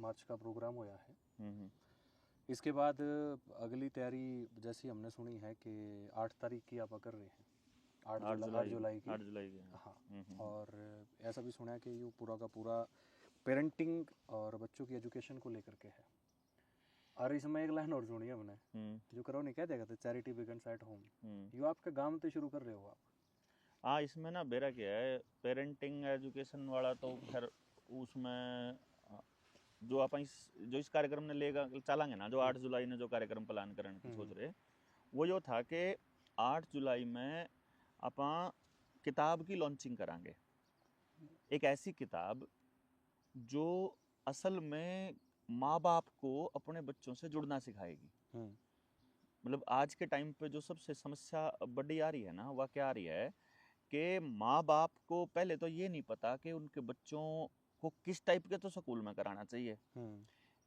मार्च का प्रोग्राम होया है। इसके बाद अगली तैयारी जैसी हमने सुनी है कि 8 तारीख की आप कर रहे हैं, 8 जुलाई की। 8 जुलाई की, हाँ। और ऐसा भी सुना है कि ये पूरा का पूरा पेरेंटिंग और बच्चों की एजुकेशन को लेकर के है। और इसमें एक लाइन और सुनी है हमने, जो करो नहीं कह देगा तो चैरिटी बिगिंस एट होम। ये आपके गांव में तो शुरू कर रहे हो आप? हाँ, इसमें ना मेरा क्या है, पेरेंटिंग एजुकेशन वाला तो खैर उसमें जो आप जो इस कार्यक्रम ने लेगा चलांगे ना, जो 8 जुलाई ने जो कार्यक्रम प्लान करने की सोच रहे, वो जो था कि 8 जुलाई में आप किताब की लॉन्चिंग करांगे। एक ऐसी किताब जो असल में माँ बाप को अपने बच्चों से जुड़ना सिखाएगी। मतलब आज के टाइम पे जो सबसे समस्या बड़ी आ रही है ना, वह क्या आ रही है कि माँ बाप को पहले तो ये नहीं पता कि उनके बच्चों को किस टाइप के तो स्कूल में कराना चाहिए,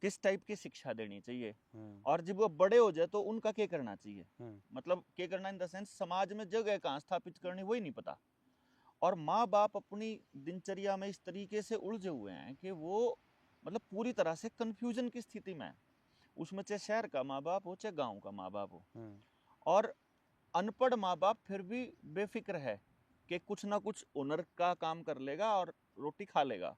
किस टाइप की शिक्षा देनी चाहिए, और जब वो बड़े हो जाए तो उनका क्या करना चाहिए। मतलब क्या करना इन द सेंस समाज में जगह कहाँ स्थापित करनी वही नहीं पता। और माँ बाप अपनी दिनचर्या में इस तरीके से उलझे हुए हैं कि वो मतलब पूरी तरह से कंफ्यूजन की स्थिति में है। उसमें चाहे शहर का माँ बाप हो चाहे गांव का माँ बाप हो, और अनपढ़ माँ बाप फिर भी बेफिक्र है कि कुछ ना कुछ ओनर का काम कर लेगा और रोटी खा लेगा।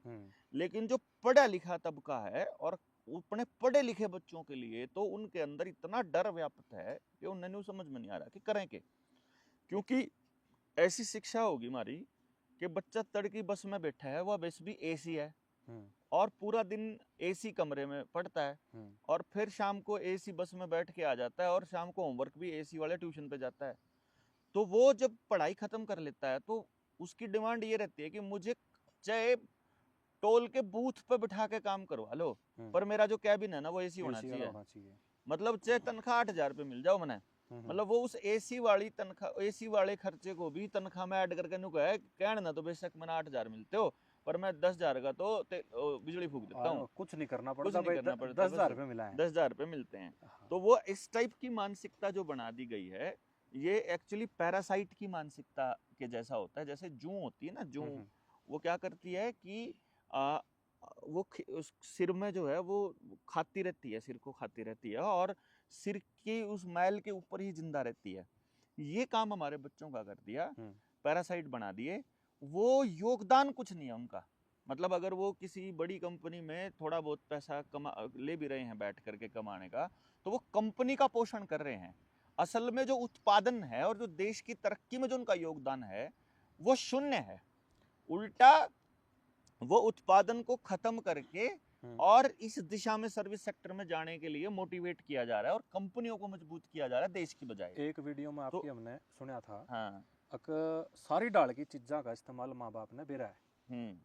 लेकिन जो पढ़ा लिखा तबका है और अपने पढ़े लिखे बच्चों के लिए तो उनके अंदर इतना डर व्याप्त है कि उन्हें समझ में नहीं आ रहा कि करें के। क्योंकि ऐसी शिक्षा होगी हमारी कि बच्चा तड़की बस में बैठा है, वह बस भी एसी है और पूरा दिन एसी कमरे में पढ़ता है, और फिर शाम को एसी बस में बैठ के आ जाता है और शाम को होमवर्क भी एसी वाले ट्यूशन पे जाता है। तो वो जब पढ़ाई खत्म कर लेता है तो उसकी डिमांड ये रहती है कि मुझे चाहे टोल के बूथ पे बिठा के काम करवा लो, पर मेरा जो कैबिन है ना वो एसी होना चाहिए। मतलब चाहे तनख्वाह 8,000 रुपये मिल जाओ मैंने, मतलब वो उस एसी वाली तनख्वाह, एसी वाले खर्चे को भी तनख्वाह में ऐड करके नु कहे कहना ना, तो बेशक मैंने 8,000 मिलते हो पर मैं 10,000 का तो बिजली फूक देता हूँ, कुछ नहीं करना पड़ता, 10,000 रुपये मिला है, 10,000 रुपये मिलते हैं। तो वो इस टाइप की मानसिकता जो बना दी गई है, ये एक्चुअली पैरासाइट की मानसिकता के जैसा होता है। जैसे जूं होती है ना, जूं वो क्या करती है कि वो उस सिर में जो है वो खाती रहती है, सिर को खाती रहती है और सिर की उस मैल के ऊपर ही जिंदा रहती है। ये काम हमारे बच्चों का कर दिया, पैरासाइट बना दिए। वो योगदान कुछ नहीं है उनका। मतलब अगर वो किसी बड़ी कंपनी में थोड़ा बहुत पैसा ले भी रहे हैं बैठ करके कमाने का, तो वो कंपनी का पोषण कर रहे हैं। असल में जो उत्पादन है और जो देश की तरक्की में जो उनका योगदान है वो शून्य है। उल्टा वो उत्पादन को खत्म करके और इस दिशा में सर्विस सेक्टर में जाने के लिए मोटिवेट किया जा रहा है और कंपनियों को मजबूत किया जा रहा है देश की बजाय। एक वीडियो में आपकी हमने सुना था, हाँ, सारी डाल की चीजा का इस्तेमाल माँ बाप ने बेरा है,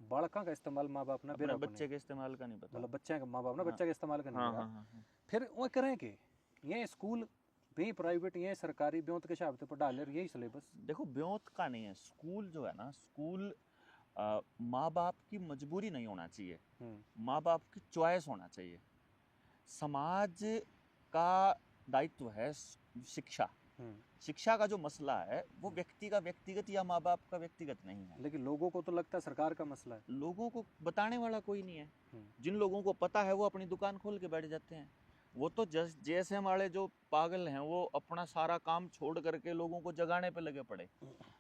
बालका का इस्तेमाल माँ बाप ने बेरा, बच्चे के इस्तेमाल का नहीं पता, मतलब बच्चे का माँ बाप ने बच्चे के इस्तेमाल का नहीं बेरा। फिर वो करें कि ये स्कूल भी प्राइवेट, ये सरकारी ब्योत के हिसाब से पढ़ा ले, यही सिलेबस। देखो ब्योत का नहीं है, स्कूल जो है ना, स्कूल माँ बाप की मजबूरी नहीं होना चाहिए, माँ बाप की चॉइस होना चाहिए। समाज का दायित्व है शिक्षा। शिक्षा का जो मसला है वो व्यक्ति का व्यक्तिगत या माँ बाप का व्यक्तिगत नहीं है। लेकिन लोगों को तो लगता है सरकार का मसला है। लोगों को बताने वाला कोई नहीं है। जिन लोगों को पता है वो अपनी दुकान खोल के बैठ जाते हैं। वो तो जैसे हमारे जो पागल हैं वो अपना सारा काम छोड़ करके लोगों को जगाने पे लगे पड़े।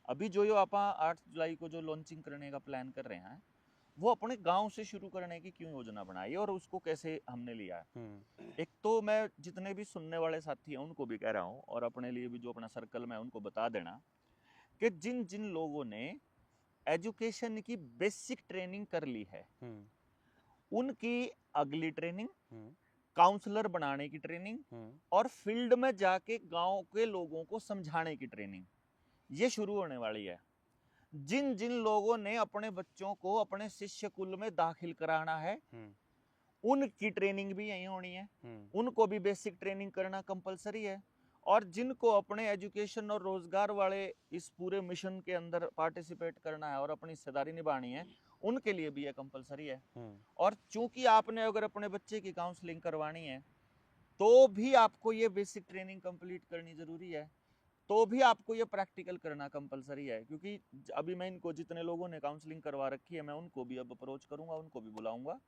अभी जो आप 8 जुलाई को जो लॉन्चिंग करने का प्लान कर रहे हैं, वो अपने गांव से शुरू करने की क्यों योजना बनाई और उसको कैसे हमने लिया है। एक तो मैं जितने भी सुनने वाले साथी हैं उनको भी कह रहा हूँ, और अपने लिए भी जो अपना सर्कल में उनको बता देना कि जिन जिन लोगों ने एजुकेशन की बेसिक ट्रेनिंग कर ली है, उनकी अगली ट्रेनिंग काउंसलर बनाने की ट्रेनिंग और फील्ड में जाके गांव के लोगों को समझाने की ट्रेनिंग ये शुरू होने वाली है। जिन जिन लोगों ने अपने बच्चों को अपने शिष्य कुल में दाखिल कराना है, उनकी ट्रेनिंग भी यही होनी है। उनको भी बेसिक ट्रेनिंग करना कंपलसरी है। और जिनको अपने एजुकेशन और रोजगार वाले इस पूरे मिशन के अंदर पार्टिसिपेट करना है और अपनी हिस्सेदारी निभानी है, उनके लिए भी ये कंपलसरी है। और चूंकि आपने अगर अपने बच्चे की काउंसलिंग करवानी है तो भी आपको ये बेसिक ट्रेनिंग कंप्लीट करनी जरूरी है। तो भी आपको ये प्रैक्टिकल करना कंपलसरी है, क्योंकि अभी मैं इनको जितने लोगों ने काउंसलिंग करवा रखी है मैं उनको भी अब अप्रोच करूंगा, उनको भी बुलाऊंगा,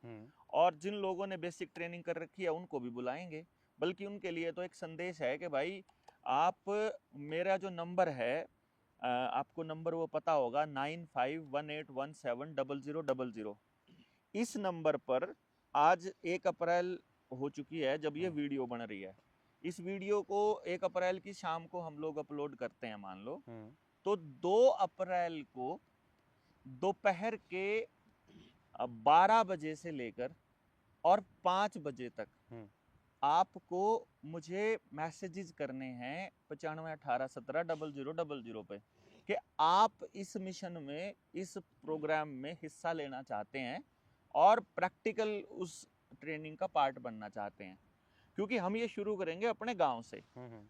और जिन लोगों ने बेसिक ट्रेनिंग कर रखी है उनको भी बुलाएंगे। बल्कि उनके लिए तो एक संदेश है कि भाई आप मेरा जो नंबर है, आपको नंबर वो पता होगा 9518170000। इस नंबर पर आज 1 अप्रैल हो चुकी है जब ये वीडियो बन रही है। इस वीडियो को 1 अप्रैल की शाम को हम लोग अपलोड करते हैं मान लो, तो 2 अप्रैल को दोपहर के 12 बजे से लेकर और 5 बजे तक आपको मुझे मैसेजेस करने हैं 9518170000 पे कि आप इस मिशन में, इस प्रोग्राम में हिस्सा लेना चाहते हैं और प्रैक्टिकल उस ट्रेनिंग का पार्ट बनना चाहते हैं। क्योंकि हम ये शुरू करेंगे अपने गांव से।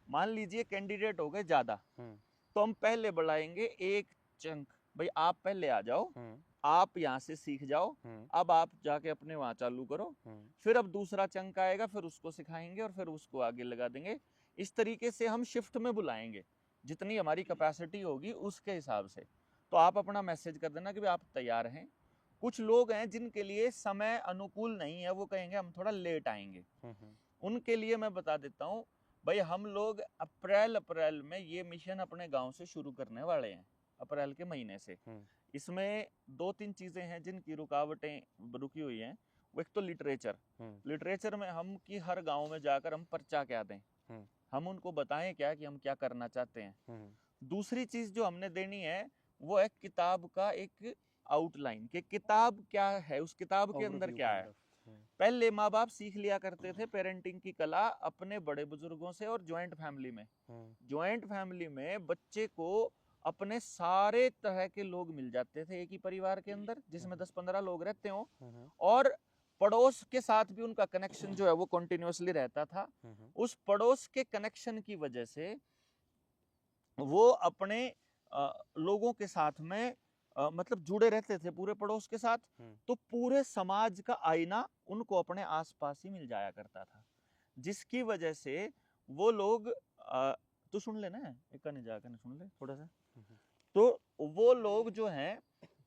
मान लीजिए कैंडिडेट हो गए ज्यादा, तो हम पहले बुलाएंगे एक चंक, भाई आप पहले आ जाओ, आप यहाँ से सीख जाओ, अब आप जाके अपने वहां चालू करो, फिर अब दूसरा चंक आएगा, फिर उसको सिखाएंगे और फिर उसको आगे लगा देंगे। इस तरीके से हम शिफ्ट में बुलाएंगे, जितनी हमारी कैपेसिटी होगी उसके हिसाब से। तो आप अपना मैसेज कर देना कि भाई आप तैयार हैं। कुछ लोग हैं जिनके लिए समय अनुकूल नहीं है, वो कहेंगे हम थोड़ा लेट आएंगे, उनके लिए मैं बता देता हूँ भाई हम लोग अप्रैल में ये मिशन अपने गांव से शुरू करने वाले हैं, अप्रैल के महीने से। इसमें 2-3 चीजें हैं जिनकी रुकावटें रुकी हुई हैं। वो एक तो लिटरेचर में हम कि हर गांव में जाकर हम पर्चा क्या दें, हम उनको बताएं क्या कि हम क्या करना चाहते हैं। दूसरी चीज जो हमने देनी है वो है किताब का एक आउटलाइन, कि किताब क्या है, उस किताब के अंदर क्या है। पहले माँ बाप सीख लिया करते थे पेरेंटिंग की कला अपने बड़े बुजुर्गों से और ज्वाइंट फैमिली में। ज्वाइंट फैमिली में बच्चे को अपने सारे तरह के लोग मिल जाते थे एक ही परिवार के अंदर, जिसमें 10-15 लोग रहते हो, और पड़ोस के साथ भी उनका कनेक्शन जो है वो कंटिन्यूअसली रहता था। उस पड़ोस के कनेक्शन की वजह से वो अपने लोगों के साथ में मतलब जुड़े रहते थे पूरे पड़ोस के साथ। तो पूरे समाज का आईना उनको अपने आसपास ही मिल जाया करता था, जिसकी वजह से वो लोग तू सुन ले ना, एक नहीं जाकर सुन ले थोड़ा सा। तो वो लोग जो हैं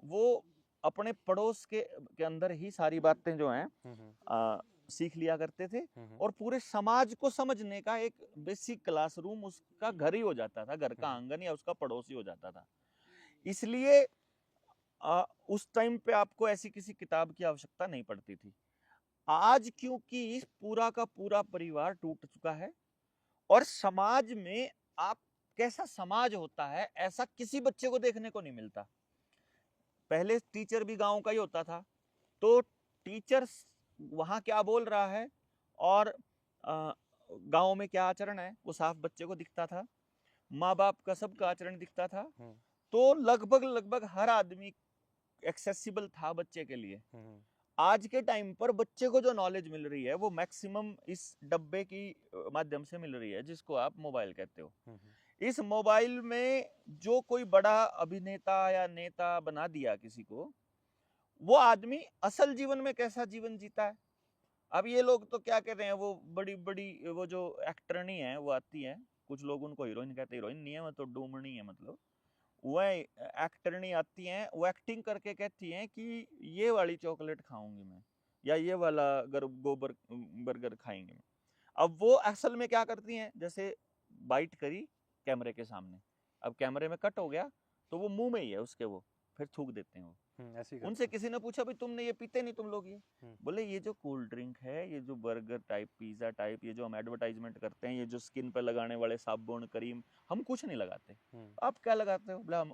वो अपने पड़ोस के अंदर ही सारी बातें जो हैं सीख लिया करते थे, और पूरे समाज को समझने का एक बेसिक क्लासरूम उसका घर ही हो जाता था, घर का आंगन या उसका पड़ोस ही हो जाता था। इसलिए उस टाइम पे आपको ऐसी किसी किताब की आवश्यकता नहीं पड़ती थी। आज क्योंकि पूरा का पूरा परिवार टूट चुका है और समाज में आप कैसा समाज होता है ऐसा किसी बच्चे को देखने को नहीं मिलता। पहले टीचर भी गांव का ही होता था, तो टीचर वहां क्या बोल रहा है और गांव में क्या आचरण है वो साफ बच्चे को दिखता था, माँ बाप का सबका आचरण दिखता था। तो लगभग हर आदमी एक्सेसिबल था बच्चे के लिए। आज के टाइम पर बच्चे को जो नॉलेज मिल रही है वो मैक्सिमम इस डब्बे की माध्यम से मिल रही है, जिसको आप मोबाइल कहते हो। इस मोबाइल में जो कोई बड़ा अभिनेता या नेता बना दिया किसी को, वो आदमी असल जीवन में कैसा जीवन जीता है। अब ये लोग तो क्या कहते हैं, वो बड़ी बड़ी वो जो एक्टरनी है वो आती है, कुछ लोग उनको हीरोइन कहते हैं, हीरोइन नहीं है वो तो डूमनी है, मतलब वह एक्टरनी आती हैं, वो एक्टिंग करके कहती हैं कि ये वाली चॉकलेट खाऊंगी मैं, या ये वाला गोबर बर्गर खाएंगे मैं। अब वो असल में क्या करती हैं, जैसे बाइट करी कैमरे के सामने, अब कैमरे में कट हो गया तो वो मुंह में ही है उसके, वो फिर थूक देते हैं वो। उनसे किसी ने पूछा भाई तुमने ये पीते नहीं तुम लोग, ये बोले ये जो कोल्ड ड्रिंक है, ये जो बर्गर टाइप, पिज्जा टाइप, ये जो हम एडवर्टाइजमेंट करते हैं, ये जो स्किन पे लगाने वाले साबुन क्रीम, हम कुछ नहीं लगाते। आप क्या लगाते हो? बोले हम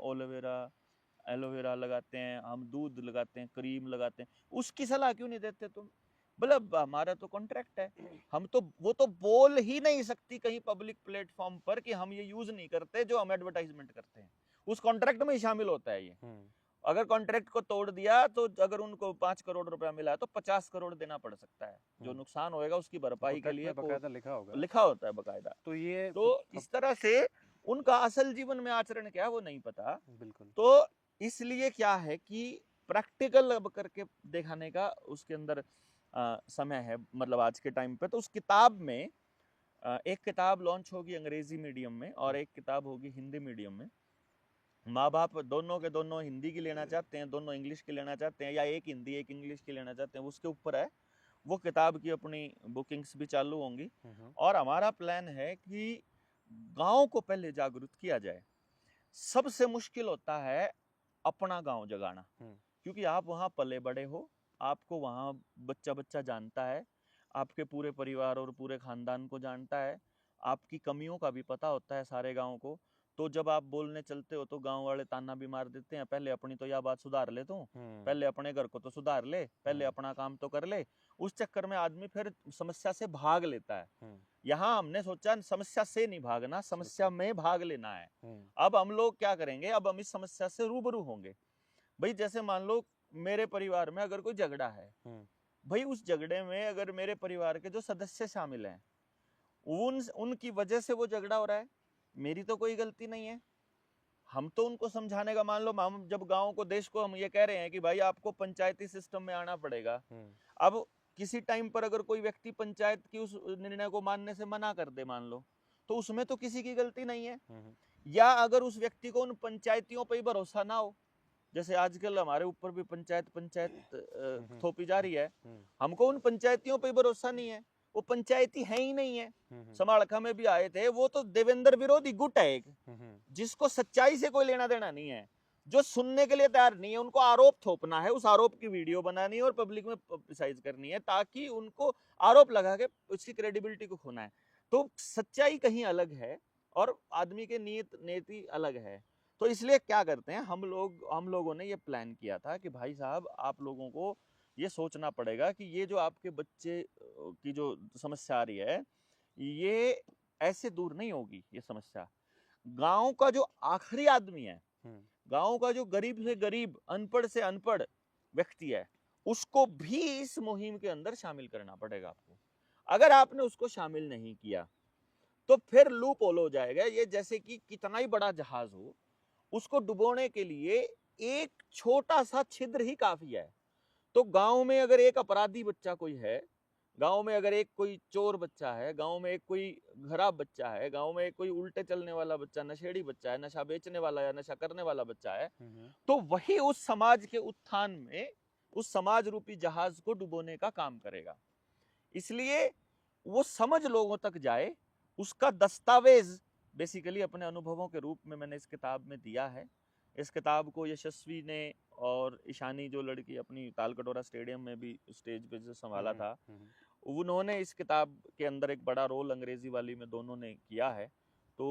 एलोवेरा लगाते हैं, हम दूध लगाते हैं, क्रीम लगाते हैं। उसकी सलाह क्यों नहीं देते तुम? बोले हमारा तो कॉन्ट्रैक्ट है, हम तो वो तो बोल ही नहीं सकती कहीं पब्लिक प्लेटफॉर्म पर कि हम ये यूज नहीं करते जो हम एडवर्टाइजमेंट करते हैं। उस कॉन्ट्रैक्ट में ही शामिल होता है ये। अगर कॉन्ट्रैक्ट को तोड़ दिया तो अगर उनको 5 करोड़ रुपया मिला तो 50 करोड़ देना पड़ सकता है, जो नुकसान होएगा उसकी भरपाई के लिए बकायदा लिखा होता है बकायदा। तो इस तरह से उनका असल जीवन में आचरण क्या है वो नहीं पता। बिल्कुल। तो इसलिए क्या है कि प्रैक्टिकल अब करके दिखाने का उसके अंदर समय है, मतलब आज के टाइम पे। तो उस किताब में एक किताब लॉन्च होगी अंग्रेजी मीडियम में और एक किताब होगी हिंदी मीडियम में। माँ बाप दोनों के दोनों हिंदी की लेना चाहते हैं, दोनों इंग्लिश की लेना चाहते हैं, या एक हिंदी एक इंग्लिश की लेना चाहते हैं, उसके ऊपर है। वो किताब की अपनी बुकिंग्स भी चालू होंगी। और हमारा प्लान है कि गांव को पहले जागरूक किया जाए। सबसे मुश्किल होता है अपना गांव जगाना, क्योंकि आप वहां पले बड़े हो, आपको वहां बच्चा बच्चा जानता है, आपके पूरे परिवार और पूरे खानदान को जानता है, आपकी कमियों का भी पता होता है सारे गांव को। तो जब आप बोलने चलते हो तो गांव वाले ताना भी मार देते हैं, पहले अपनी तो यह बात सुधार ले तू, पहले अपने घर को तो सुधार ले, पहले अपना काम तो कर ले। उस चक्कर में आदमी फिर समस्या से भाग लेता है। यहाँ हमने सोचा समस्या से नहीं भागना, समस्या में भाग लेना है। अब हम लोग क्या करेंगे, अब हम इस समस्या से रूबरू होंगे। भाई जैसे मान लो मेरे परिवार में अगर कोई झगड़ा है, भाई उस झगड़े में अगर मेरे परिवार के जो सदस्य शामिल हैं, उनकी वजह से वो झगड़ा हो रहा है, मेरी तो कोई गलती नहीं है। हम तो उनको समझाने का, मान लो हम जब गांव को देश को हम ये कह रहे हैं कि भाई आपको पंचायती सिस्टम में आना पड़ेगा। अब किसी टाइम पर अगर कोई व्यक्ति पंचायत की उस निर्णय को मानने से मना कर दे, मान लो, तो उसमें तो किसी की गलती नहीं है। या अगर उस व्यक्ति को उन पंचायतियों पर ही भरोसा ना हो, जैसे आजकल हमारे ऊपर भी पंचायत थोपी जा रही है, हमको उन पंचायतियों पर ही भरोसा नहीं है, वो पंचायती है ही नहीं है। समाड़खा में भी आए थे, वो तो देवेंद्र विरोधी गुट है एक, जिसको सच्चाई से कोई लेना देना नहीं है, जो सुनने के लिए तैयार नहीं है। उनको आरोप थोपना है, उस आरोप की वीडियो बनानी है और पब्लिक में पब्लिसाइज करनी है, ताकि उनको आरोप लगा के उसकी क्रेडिबिलिटी को खोना है। तो सच्चाई कहीं अलग है और आदमी के नीति अलग है। तो इसलिए क्या करते हैं हम लोगों ने ये प्लान किया था कि भाई साहब आप लोगों को ये सोचना पड़ेगा कि ये जो आपके बच्चे की जो समस्या आ रही है, ये ऐसे दूर नहीं होगी। ये समस्या गांव का जो आखिरी आदमी है, गांव का जो गरीब से गरीब, अनपढ़ से अनपढ़ व्यक्ति है, उसको भी इस मुहिम के अंदर शामिल करना पड़ेगा आपको। अगर आपने उसको शामिल नहीं किया तो फिर लूप होल हो जाएगा। ये जैसे कि कितना ही बड़ा जहाज हो, उसको डुबोने के लिए एक छोटा सा छिद्र ही काफी है। तो गांव में अगर एक अपराधी बच्चा कोई है, गांव में अगर एक कोई चोर बच्चा है, गांव में एक कोई खराब बच्चा है, गांव में एक कोई उल्टे चलने वाला बच्चा, नशेड़ी बच्चा है, नशा बेचने वाला या नशा करने वाला बच्चा है, तो वही उस समाज के उत्थान में उस समाज रूपी जहाज को डुबोने का काम करेगा। इसलिए वो समझ लोगों तक जाए, उसका दस्तावेज बेसिकली अपने अनुभवों के रूप में मैंने इस किताब में दिया है। इस किताब को यशस्वी ने और ईशानी जो लड़की अपनी तालकटोरा स्टेडियम में भी स्टेज पे जो संभाला था, उन्होंने इस किताब के अंदर एक बड़ा रोल अंग्रेजी वाली में दोनों ने किया है। तो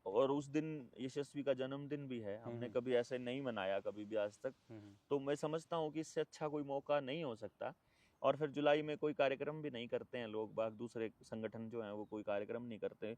और उस दिन यशस्वी का जन्मदिन भी है, हमने कभी ऐसे नहीं मनाया कभी भी आज तक। तो मैं समझता हूँ कि इससे अच्छा कोई मौका नहीं हो सकता। और फिर जुलाई में कोई कार्यक्रम भी नहीं करते हैं लोग बाग, दूसरे संगठन जो हैं वो कोई कार्यक्रम नहीं करते।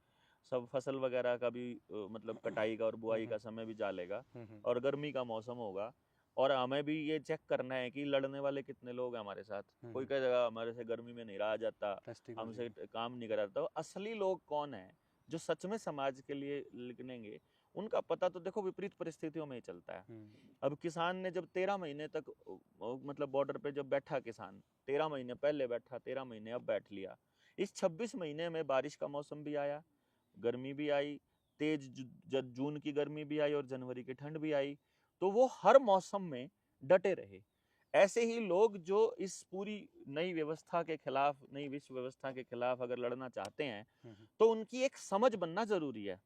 सब फसल वगैरह का भी मतलब कटाई का और बुआई का समय भी जालेगा और गर्मी का मौसम होगा। और हमें भी ये चेक करना है कि लड़ने वाले कितने लोग हैं हमारे साथ। कोई कहेगा हमारे से गर्मी में नहीं रहा जाता, हमसे काम नहीं करा जाता। असली लोग कौन है जो सच में समाज के लिए लिखनेंगे, उनका पता तो देखो विपरीत परिस्थितियों में ही चलता है। अब किसान ने जब 13 महीने तक मतलब बॉर्डर पे जब बैठा, किसान 13 महीने पहले बैठा, 13 महीने अब बैठ लिया। इस 26 महीने में बारिश का मौसम भी आया, गर्मी भी आई, तेज जून की गर्मी भी आई और जनवरी की ठंड भी आई। तो वो हर मौसम में डटे रहे। ऐसे ही लोग जो इस पूरी नई व्यवस्था के खिलाफ, नई विश्व व्यवस्था के खिलाफ अगर लड़ना चाहते हैं, तो उनकी एक समझ बनना जरूरी है।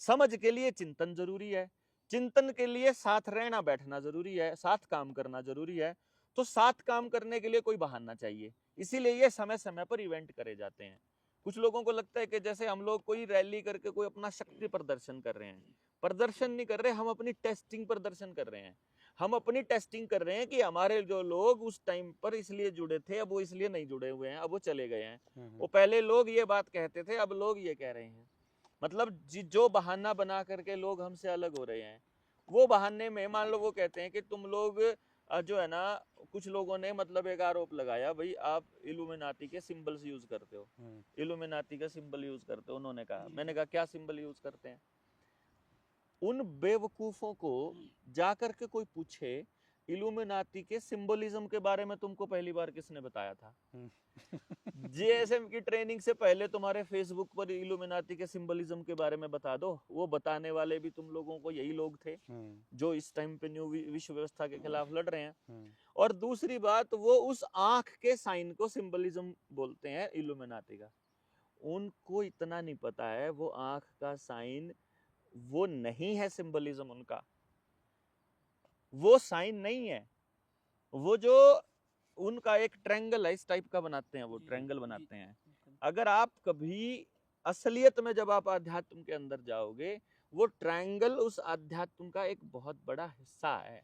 समझ के लिए चिंतन जरूरी है, चिंतन के लिए साथ रहना बैठना जरूरी है, साथ काम करना जरूरी है। तो साथ काम करने के लिए कोई बहाना चाहिए, इसीलिए ये समय समय पर इवेंट करे जाते हैं। कुछ लोगों को लगता है कि जैसे हम लोग कोई रैली करके कोई अपना शक्ति प्रदर्शन कर रहे हैं। प्रदर्शन नहीं कर रहे, हम अपनी टेस्टिंग प्रदर्शन कर रहे हैं। हम अपनी टेस्टिंग कर रहे हैं कि हमारे जो लोग उस टाइम पर इसलिए जुड़े थे, अब वो इसलिए नहीं जुड़े हुए हैं, अब वो चले गए हैं। वो पहले लोग ये बात कहते थे, अब लोग ये कह रहे हैं। मतलब जो बहाना बना करके लोग हमसे अलग हो रहे हैं, वो बहाने में मान लो वो कहते हैं कि तुम लोग जो है ना, कुछ लोगों ने मतलब एक आरोप लगाया, भाई आप इल्यूमिनाती के सिंबल्स यूज करते हो, इल्यूमिनाती का सिंबल यूज करते हो। उन्होंने कहा, मैंने कहा क्या सिंबल यूज करते हैं? उन बेवकूफों को जाकर के कोई पूछे इल्यूमिनाती के सिंबलिज्म के बारे में तुमको पहली बार किसने बताया था? जीएसएम की ट्रेनिंग से पहले तुम्हारे फेसबुक पर इल्यूमिनाती के सिंबलिज्म के बारे में बता दो। वो बताने वाले भी तुम लोगों को यही लोग थे जो इस टाइम पे न्यू विश्व व्यवस्था के खिलाफ लड़ रहे हैं। और दूसरी बात, वो उस आंख के साइन को सिंबलिज्म बोलते हैं इल्यूमिनाती का। उनको इतना नहीं पता है वो आंख का साइन वो नहीं है सिंबलिज्म उनका, वो साइन नहीं है। वो जो उनका एक ट्रायंगल है, इस टाइप का बनाते हैं, वो ट्रायंगल बनाते हैं। अगर आप कभी असलियत में जब आप आध्यात्म के अंदर जाओगे, वो ट्रायंगल उस आध्यात्म का एक बहुत बड़ा हिस्सा है,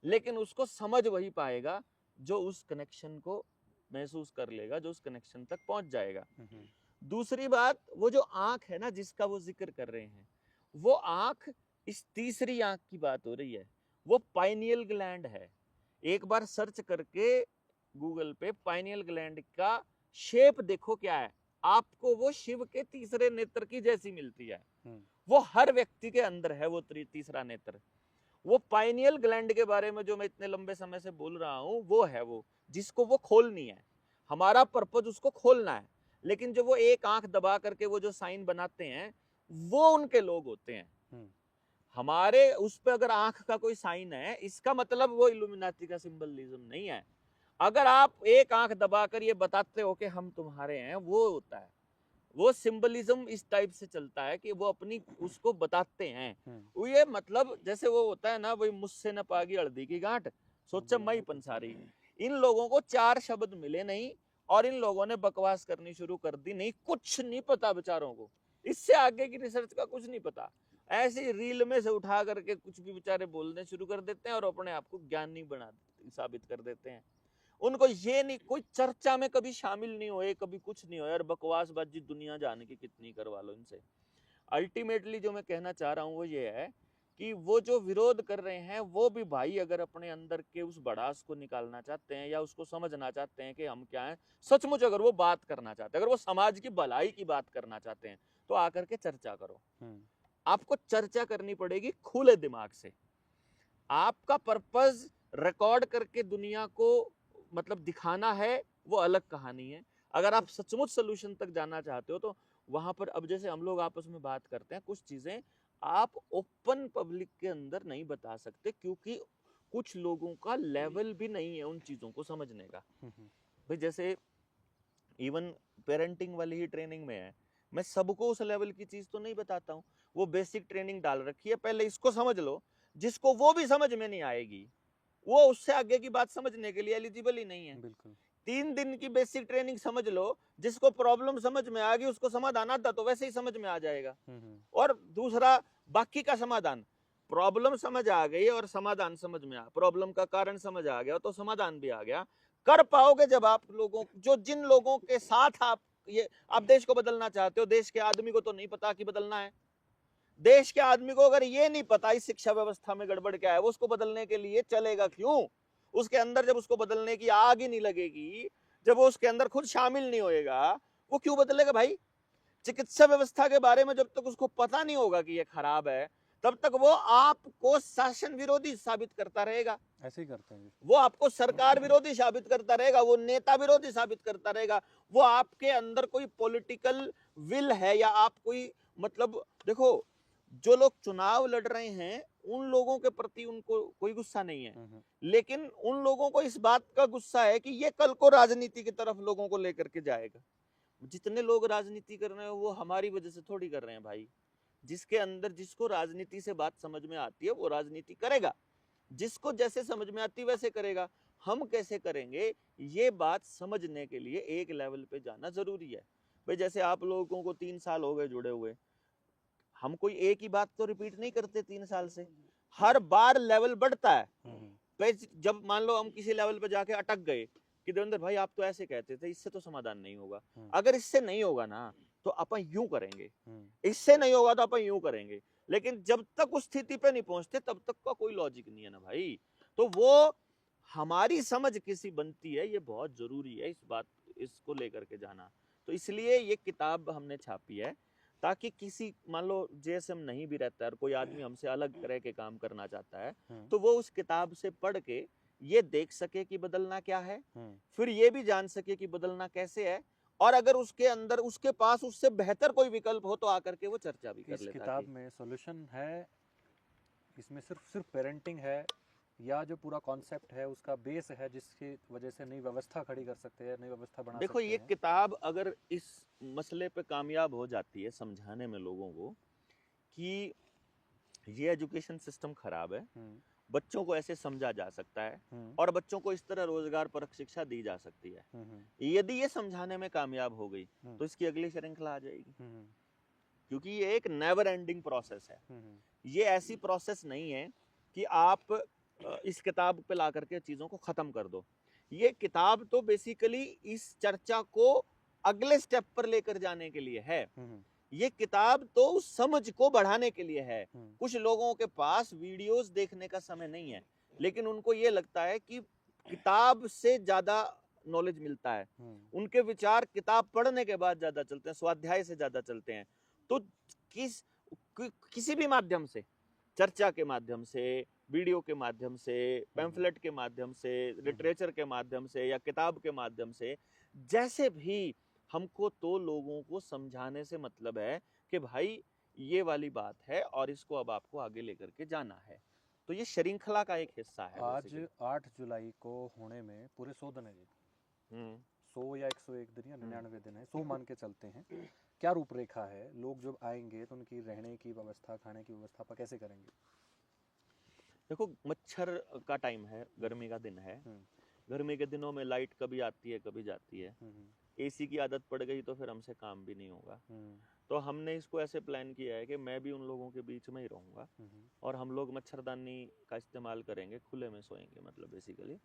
लेकिन उसको समझ वही पाएगा जो उस कनेक्शन को महसूस कर लेगा, जो उस कनेक्शन तक पहुंच जाएगा। दूसरी बात, वो जो आंख है ना जिसका वो जिक्र कर रहे हैं, वो आंख, इस तीसरी आंख की बात हो रही है, वो पाइनियल ग्लैंड है। एक बार सर्च करके गूगल पे पाइनियल ग्लैंड का शेप देखो क्या है, आपको वो शिव के तीसरे नेत्र की जैसी मिलती है। वो हर व्यक्ति के अंदर है वो तीसरा नेत्र। वो पाइनियल ग्लैंड के बारे में जो मैं इतने लंबे समय से बोल रहा हूं, वो है वो जिसको वो खोलनी है। हमारा पर्पज उसको खोलना है, लेकिन जो वो एक आंख दबा करके वो जो साइन बनाते हैं, वो उनके लोग होते हैं। हमारे उस पे अगर आंख का कोई साइन है, इसका मतलब वो इल्यूमिनाती का सिंबलिज्म नहीं है। अगर आप एक आंख दबाकर ये बताते हो कि हम तुम्हारे हैं, वो होता है। वो सिंबलिज्म इस टाइप से चलता है कि वो अपनी उसको बताते हैं। वो ये मतलब जैसे वो होता है ना, वही मुझसे न पागी हल्दी की गांठ, सोचा मई पंसारी। इन लोगों को 4 शब्द मिले नहीं और इन लोगों ने बकवास करनी शुरू कर दी। नहीं, कुछ नहीं पता बेचारों को, इससे आगे की रिसर्च का कुछ नहीं पता। ऐसे रील में से उठा करके कुछ भी बेचारे बोलने शुरू कर देते हैं और अपने आप को ज्ञानी साबित कर देते हैं। उनको ये नहीं, कोई चर्चा में कभी शामिल नहीं हुए, कभी कुछ नहीं हुआ, और बकवासबाजी दुनिया जाने की कितनी करवा लो इनसे। अल्टीमेटली जो मैं कहना चाह रहा हूँ वो ये है कि वो जो विरोध कर रहे हैं, वो भी भाई अगर अपने अंदर के उस भड़ास को निकालना चाहते हैं या उसको समझना चाहते हैं कि हम क्या हैं, सचमुच अगर वो बात करना चाहते हैं, अगर वो समाज की भलाई की बात करना चाहते हैं, तो आकर के चर्चा करो। आपको चर्चा करनी पड़ेगी खुले दिमाग से। आपका पर्पस रिकॉर्ड करके दुनिया को मतलब दिखाना है, वो अलग कहानी है। अगर आप सचमुच सोल्यूशन तक जाना चाहते हो तो वहां पर, अब जैसे हम लोग आपस में बात करते हैं, कुछ चीजें आप ओपन पब्लिक के अंदर नहीं बता सकते, क्योंकि कुछ लोगों का लेवल भी नहीं है उन चीजों को समझने का। भाई जैसे इवन पेरेंटिंग वाली ही ट्रेनिंग में है, मैं सबको उस लेवल की चीज तो नहीं बताता हूँ। वो बेसिक ट्रेनिंग डाल रखी है, पहले इसको समझ लो। जिसको वो भी समझ में नहीं आएगी, वो उससे आगे की बात समझने के लिए एलिजिबल ही नहीं है। बिल्कुल 3 दिन की बेसिक ट्रेनिंग समझ लो, जिसको प्रॉब्लम समझ में आ गई उसको समाधान आता तो वैसे ही समझ में आ जाएगा। और दूसरा, बाकी का समाधान, प्रॉब्लम समझ आ गई और समाधान समझ में आ, प्रॉब्लम का कारण समझ आ गया तो समाधान भी आ गया। कर पाओगे जब आप लोगों, जो जिन लोगों के साथ आप देश को बदलना चाहते हो। देश के आदमी को तो नहीं पता कि बदलना है। देश के आदमी को अगर ये नहीं पता इस शिक्षा व्यवस्था में गड़बड़ क्या है, वो उसको बदलने के लिए चलेगा क्यों? उसके अंदर जब उसको बदलने की आग ही नहीं लगेगी, जब वो उसके अंदर खुद शामिल नहीं होएगा, वो क्यों बदलेगा भाई? चिकित्सा व्यवस्था के बारे में जब तक उसको पता नहीं होगा कि ये खराब है, तब तक वो आपको शासन विरोधी साबित करता रहेगा। ऐसे ही करते हैं। वो आपको सरकार विरोधी साबित करता रहेगा, वो नेता विरोधी साबित करता रहेगा। वो आपके अंदर कोई पॉलिटिकल विल है या आप कोई, मतलब देखो, जो लोग चुनाव लड़ रहे हैं उन लोगों के प्रति उनको कोई गुस्सा नहीं है, लेकिन उन लोगों को इस बात का गुस्सा है कि ये कल को राजनीति की तरफ लोगों को लेकर के जाएगा। जितने लोग राजनीति कर रहे हैं वो हमारी वजह से थोड़ी कर रहे हैं भाई। जिसके अंदर, जिसको राजनीति से बात समझ में आती है वो राजनीति करेगा, जिसको जैसे समझ में आती वैसे करेगा। हम कैसे करेंगे, ये बात समझने के लिए एक लेवल पे जाना जरूरी है। भाई जैसे आप लोगों को 3 साल हो गए जुड़े हुए, हम कोई एक ही बात तो रिपीट नहीं करते 3 साल से, हर बार लेवल बढ़ता है। जब मान लो हम किसी लेवल पे जाके अटक गए कि देवेंद्र भाई आप तो ऐसे कहते थे, इससे तो समाधान नहीं होगा। अगर इससे नहीं होगा ना तो अपन यूं करेंगे, इससे नहीं होगा तो अपन यूं करेंगे। लेकिन जब तक उस स्थिति पे नहीं पहुंचते तब तक का कोई लॉजिक नहीं है ना भाई। तो वो हमारी समझ किसी बनती है, ये बहुत जरूरी है इस बात, इसको लेकर के जाना। तो इसलिए ये किताब हमने छापी है ताकि किसी मान लो जेएसएम नहीं भी रहता है और कोई आदमी हमसे अलग तरह के काम करना चाहता है तो वो उस किताब से पढ़ के ये देख सके कि बदलना क्या है, फिर ये भी जान सके कि बदलना कैसे है, और अगर उसके अंदर उसके पास उससे बेहतर कोई विकल्प हो तो आकर के वो चर्चा भी कर इस ले। किताब में सॉल्यूशन है, इसमें सिर्फ सिर्फ पेरेंटिंग है, या जो पूरा कॉन्सेप्ट है उसका बेस है जिसकी वजह से नई व्यवस्था खड़ी कर सकते हैं, नई व्यवस्था बना देखो सकते ये हैं? किताब अगर इस मसले पे कामयाब हो जाती है समझाने में लोगों को कि ये एजुकेशन सिस्टम खराब है, बच्चों को ऐसे समझा जा सकता है और बच्चों को इस तरह रोजगार परक शिक्षा दी जा सकती है, यदि ये समझाने में कामयाब हो गई तो इसकी अगली श्रृंखला आ जाएगी, क्योंकि ये एक नेवर एंडिंग प्रोसेस है। ये ऐसी प्रोसेस नहीं है कि आप इस किताब पे ला करके चीजों को खत्म कर दो। ये किताब तो बेसिकली इस चर्चा को अगले स्टेप पर लेकर जाने के लिए है। ये किताब तो उस समझ को बढ़ाने के लिए है। कुछ लोगों के पास वीडियोस देखने का समय नहीं है, लेकिन उनको ये लगता है कि किताब से ज्यादा नॉलेज मिलता है, उनके विचार किताब पढ़ने के बाद ज्यादा चलते हैं, स्वाध्याय से ज्यादा चलते हैं। तो किसी भी माध्यम से, चर्चा के माध्यम से, वीडियो के माध्यम से, पैम्फलेट के माध्यम से, लिटरेचर के माध्यम से या किताब के माध्यम से, जैसे भी हमको तो लोगों को समझाने से मतलब है कि भाई ये वाली बात है और इसको अब आपको आगे लेकर के जाना है। तो ये श्रृंखला का एक हिस्सा है। आज 8 जुलाई को होने में पूरे 100 दिन है जी। 100 या 101 दिन या 99 दिन है, 100 मान के चलते हैं। क्या रूपरेखा है? लोग जब आएंगे तो उनकी रहने की व्यवस्था, खाने की व्यवस्था पर कैसे करेंगे? देखो मच्छर का टाइम है, गर्मी का दिन है, गर्मी के दिनों में लाइट कभी आती है कभी जाती है, एसी की आदत पड़ गई तो फिर हमसे काम भी नहीं होगा। तो हमने इसको ऐसे प्लान किया है कि मैं भी उन लोगों के बीच में ही रहूंगा और हम लोग मच्छरदानी का इस्तेमाल करेंगे, खुले में सोएंगे, मतलब बेसिकली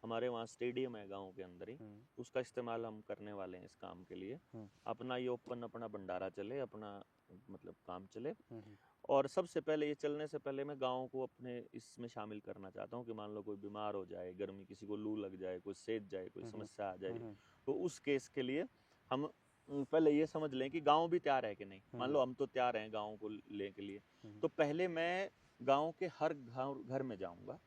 हमारे वहाँ स्टेडियम है गांव के अंदर ही, उसका इस्तेमाल हम करने वाले हैं इस काम के लिए। अपना ये ओपन अपना भंडारा चले, अपना मतलब काम चले। और सबसे पहले ये चलने से पहले मैं गाँव को अपने इसमें शामिल करना चाहता हूँ कि मान लो कोई बीमार हो जाए, गर्मी किसी को लू लग जाए, कोई सेज जाए, कोई समस्या आ जाए, तो उस केस के लिए हम पहले ये समझ लें कि गांव भी तैयार है कि नहीं। मान लो हम तो तैयार हैं गांव को लेने के लिए, तो पहले मैं गांव के हर घर में जाऊंगा,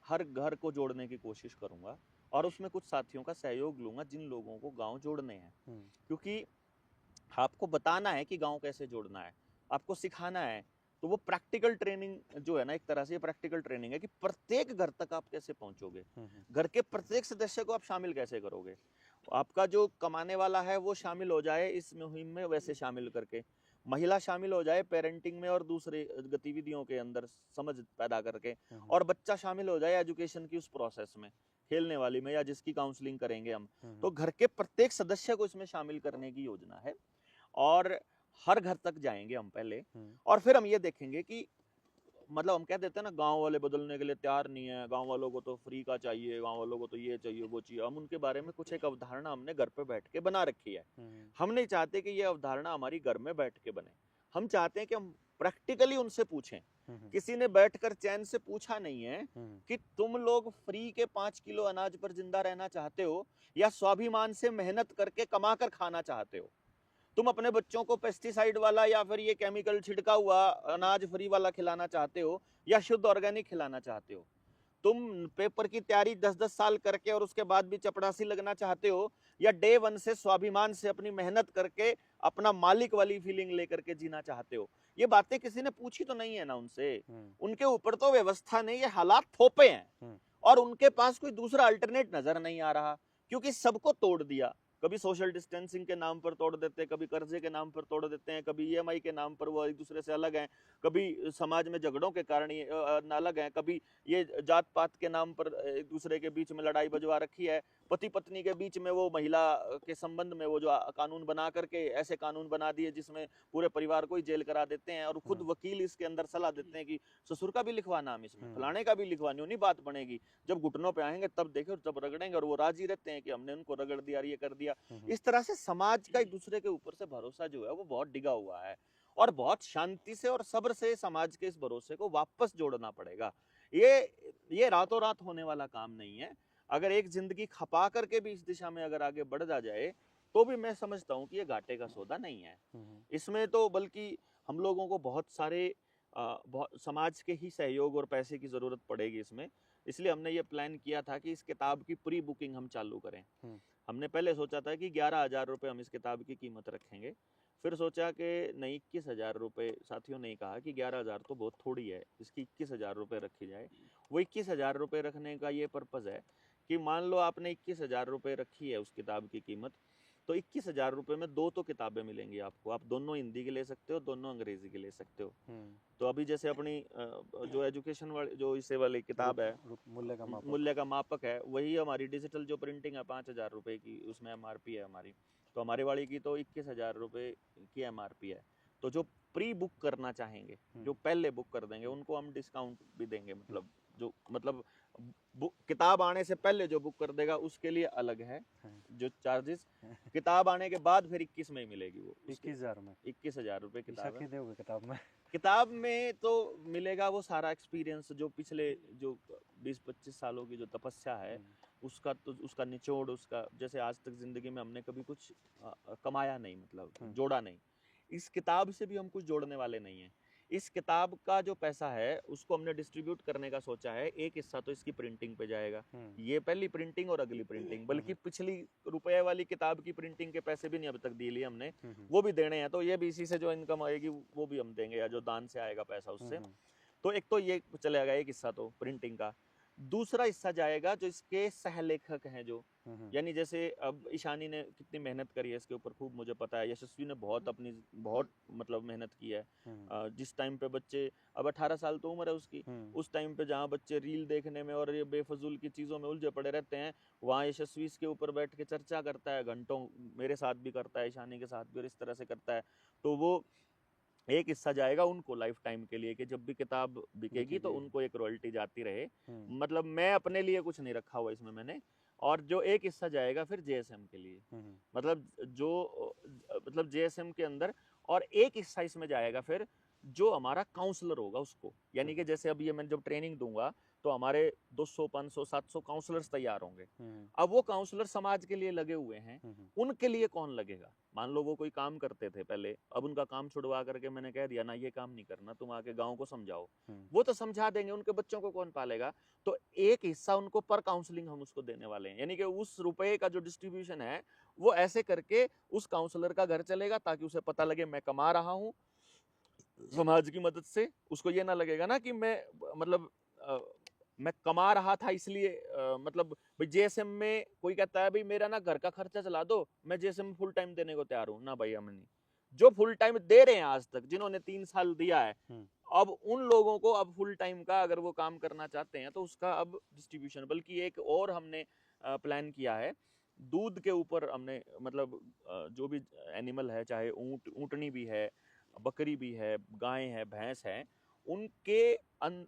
हर घर को जोड़ने की कोशिश करूंगा और उसमें कुछ साथियों का सहयोग लूंगा जिन लोगों को गांव जोड़ने हैं, क्योंकि आपको बताना है कि गांव कैसे जोड़ना है, आपको सिखाना है। तो वो प्रैक्टिकल ट्रेनिंग जो है ना, एक तरह से प्रैक्टिकल ट्रेनिंग है कि प्रत्येक घर तक आप कैसे पहुंचोगे, घर के प्रत्येक सदस्य को आप शामिल कैसे करोगे, आपका जो कमाने वाला है वो शामिल हो जाए इस मुहिम में, वैसे शामिल करके महिला शामिल हो जाए पेरेंटिंग में और दूसरे गतिविधियों के अंदर समझ पैदा करके, और बच्चा शामिल हो जाए एजुकेशन की उस प्रोसेस में, खेलने वाली में या जिसकी काउंसलिंग करेंगे हम। तो घर के प्रत्येक सदस्य को इसमें शामिल करने की योजना है और हर घर तक जाएंगे हम पहले, और फिर हम ये देखेंगे कि मतलब हम कह देते हैं ना गांव वाले बदलने के लिए तैयार नहीं है, गांव वालों को तो फ्री का चाहिए, गांव वालों को तो ये चाहिए वो चाहिए। हम उनके बारे में कुछ एक अवधारणा हमने घर पे बैठ के बना रखी है। हम नहीं चाहते कि ये अवधारणा हमारी घर में बैठ के बने, हम चाहते हैं कि हम प्रैक्टिकली उनसे पूछें। किसी ने बैठकर चैन से पूछा नहीं है कि तुम लोग फ्री के 5 किलो अनाज पर जिंदा रहना चाहते हो या स्वाभिमान से मेहनत करके कमा कर खाना चाहते हो। तुम अपने बच्चों को पेस्टिसाइड वाला या फिर ये केमिकल छिड़का हुआ अनाज फ्री वाला खिलाना चाहते हो या शुद्ध ऑर्गेनिक खिलाना चाहते हो। तुम पेपर की तैयारी 10-10 साल करके और उसके बाद भी चपड़ासी लगना चाहते हो या डे वन से स्वाभिमान से अपनी मेहनत करके अपना मालिक वाली फीलिंग लेकर के जीना चाहते हो। ये बातें किसी ने पूछी तो नहीं है ना उनसे, उनके ऊपर तो व्यवस्था ने ये हालात थोपे हैं और उनके पास कोई दूसरा अल्टरनेट नजर नहीं आ रहा, क्योंकि सबको तोड़ दिया। कभी सोशल डिस्टेंसिंग के नाम पर तोड़ देते हैं, कभी कर्जे के नाम पर तोड़ देते हैं, कभी ईएमआई के नाम पर वो एक दूसरे से अलग हैं, कभी समाज में झगड़ों के कारण अलग हैं, कभी ये जात पात के नाम पर एक दूसरे के बीच में लड़ाई बजवा रखी है, पति पत्नी के बीच में वो महिला के संबंध में वो जो कानून बना करके ऐसे कानून बना दिए जिसमें पूरे परिवार को ही जेल करा देते हैं और खुद वकील इसके अंदर सलाह देते हैं कि ससुर का भी लिखवा नाम इसमें, फलाने का भी लिखवा, नहीं बात बनेगी। जब घुटनों पे आएंगे तब देखे, जब रगड़ेंगे और वो राजी रहते हैं कि हमने उनको रगड़ दिया, ये कर दिया। इस तरह से समाज का एक दूसरे के ऊपर से भरोसा जो है वो बहुत डिगा हुआ है और बहुत शांति से और सब्र से समाज के इस भरोसे को वापस जोड़ना पड़ेगा। ये रातों रात होने वाला काम नहीं है। अगर एक जिंदगी खपा करके भी इस दिशा में अगर आगे बढ़ जाए तो भी मैं समझता हूँ कि ये घाटे का सौदा नहीं है। इसमें तो बल्कि हम लोगों को बहुत सारे समाज के ही सहयोग और पैसे की जरूरत पड़ेगी इसमें। इसलिए हमने ये प्लान किया था कि इस किताब की प्री बुकिंग हम चालू करें। हमने पहले सोचा था कि 11,000 रुपये हम इस किताब की कीमत रखेंगे, फिर सोचा कि नहीं 21,000 रुपये, साथियों ने कहा कि 11,000 तो बहुत थोड़ी है, इसकी 21,000 रुपये रखी जाए। वो 21,000 रुपये रखने का ये पर्पज़ है कि मान लो आपने 21,000 रुपये रखी है उस किताब की कीमत, तो 21,000 रुपये में 2 तो किताबें मिलेंगी आपको, आप दोनों हिंदी की ले सकते हो, दोनों अंग्रेजी की ले सकते हो। तो अभी जैसे अपनी जो एजुकेशन वाली जो इसे वाली किताब है मूल्य का मापक है, वही हमारी डिजिटल जो प्रिंटिंग है 5,000 रुपये की, उसमें MRP है हमारी। तो हमारी वाली की तो 21,000 रुपये की MRP है। तो जो प्री बुक करना चाहेंगे, जो पहले बुक कर देंगे, उनको हम डिस्काउंट भी देंगे। मतलब किताब आने से पहले जो बुक कर देगा उसके लिए अलग है जो चार्जेस। किताब आने के बाद फिर 21 में ही मिलेगी, वो 21,000 में 21,000 रुपये किताब है। दोगे किताब में तो मिलेगा वो सारा एक्सपीरियंस जो पिछले जो 20-25 सालों की जो तपस्या है उसका, तो उसका निचोड़, उसका जैसे आज तक जिंदगी में हमने कभी कुछ कमाया नहीं, मतलब जोड़ा नहीं। इस किताब से भी हम कुछ जोड़ने वाले नहीं हैं। इस किताब का जो पैसा है उसको हमने डिस्ट्रीब्यूट करने का सोचा है। एक हिस्सा तो इसकी प्रिंटिंग पे जाएगा, ये पहली प्रिंटिंग और अगली प्रिंटिंग, बल्कि पिछली रुपए वाली किताब की प्रिंटिंग के पैसे भी नहीं अब तक दिए लिए हमने, वो भी देने हैं। तो ये भी इसी से जो इनकम आएगी वो भी हम देंगे, या जो दान से आएगा पैसा उससे। तो एक तो ये चलेगा एक हिस्सा तो प्रिंटिंग का। दूसरा हिस्सा जाएगा जो इसके सहलेखक हैं, जो यानी जैसे अब ईशानी ने कितनी मेहनत करी है इसके ऊपर खूब मुझे पता है, यशस्वी ने बहुत मतलब मेहनत की है। जिस टाइम पे बच्चे, अब 18 साल तो उम्र है उसकी, उस टाइम पे जहाँ बच्चे रील देखने में और ये बेफजूल की चीज़ों में उलझे पड़े रहते हैं, वहाँ यशस्वी इसके ऊपर बैठ के चर्चा करता है घंटों, मेरे साथ भी करता है, ईशानी के साथ भी, और इस तरह से करता है। तो वो एक हिस्सा जाएगा उनको लाइफ टाइम के लिए कि जब भी किताब बिकेगी तो उनको एक रॉयल्टी जाती रहे। मतलब मैं अपने लिए कुछ नहीं रखा हुआ इसमें मैंने। और जो एक हिस्सा जाएगा फिर JSM के लिए, मतलब JSM के अंदर। और एक हिस्सा इसमें जाएगा फिर जो हमारा काउंसलर होगा उसको, यानी कि जैसे अभी मैं जब ट्रेनिंग दूंगा तो हमारे 200, 500, 700 काउंसलर्स तैयार होंगे। अब वो काउंसलर समाज के लिए लगे हुए हैं, उनके लिए कौन लगेगा? मान लो वो कोई काम करते थे पहले, अब उनका काम छुड़वा करके मैंने कह दिया ना ये काम नहीं करना, तुम आके गांव को समझाओ, वो तो समझा देंगे, उनके बच्चों को कौन पालेगा? तो एक हिस्सा उनको पर काउंसलिंग हम उसको देने वाले हैं, यानी कि उस रुपए का जो डिस्ट्रीब्यूशन है वो ऐसे करके उस काउंसलर का घर चलेगा ताकि उसे पता लगे मैं कमा रहा हूँ समाज की मदद से। उसको ये ना लगेगा ना कि मैं मतलब मैं कमा रहा था इसलिए मतलब भाई JSM में कोई कहता है भाई मेरा ना घर का खर्चा चला दो, मैं JSM में फुल टाइम देने को तैयार हूँ ना भाई। हम नहीं, जो फुल टाइम दे रहे हैं आज तक, जिन्होंने 3 साल दिया है, अब उन लोगों को अब फुल टाइम का अगर वो काम करना चाहते हैं तो उसका अब डिस्ट्रीब्यूशन, बल्कि एक और हमने प्लान किया है दूध के ऊपर। हमने मतलब जो भी एनिमल है, चाहे ऊँटनी भी है, बकरी भी है, गाय है, भैंस है, उनके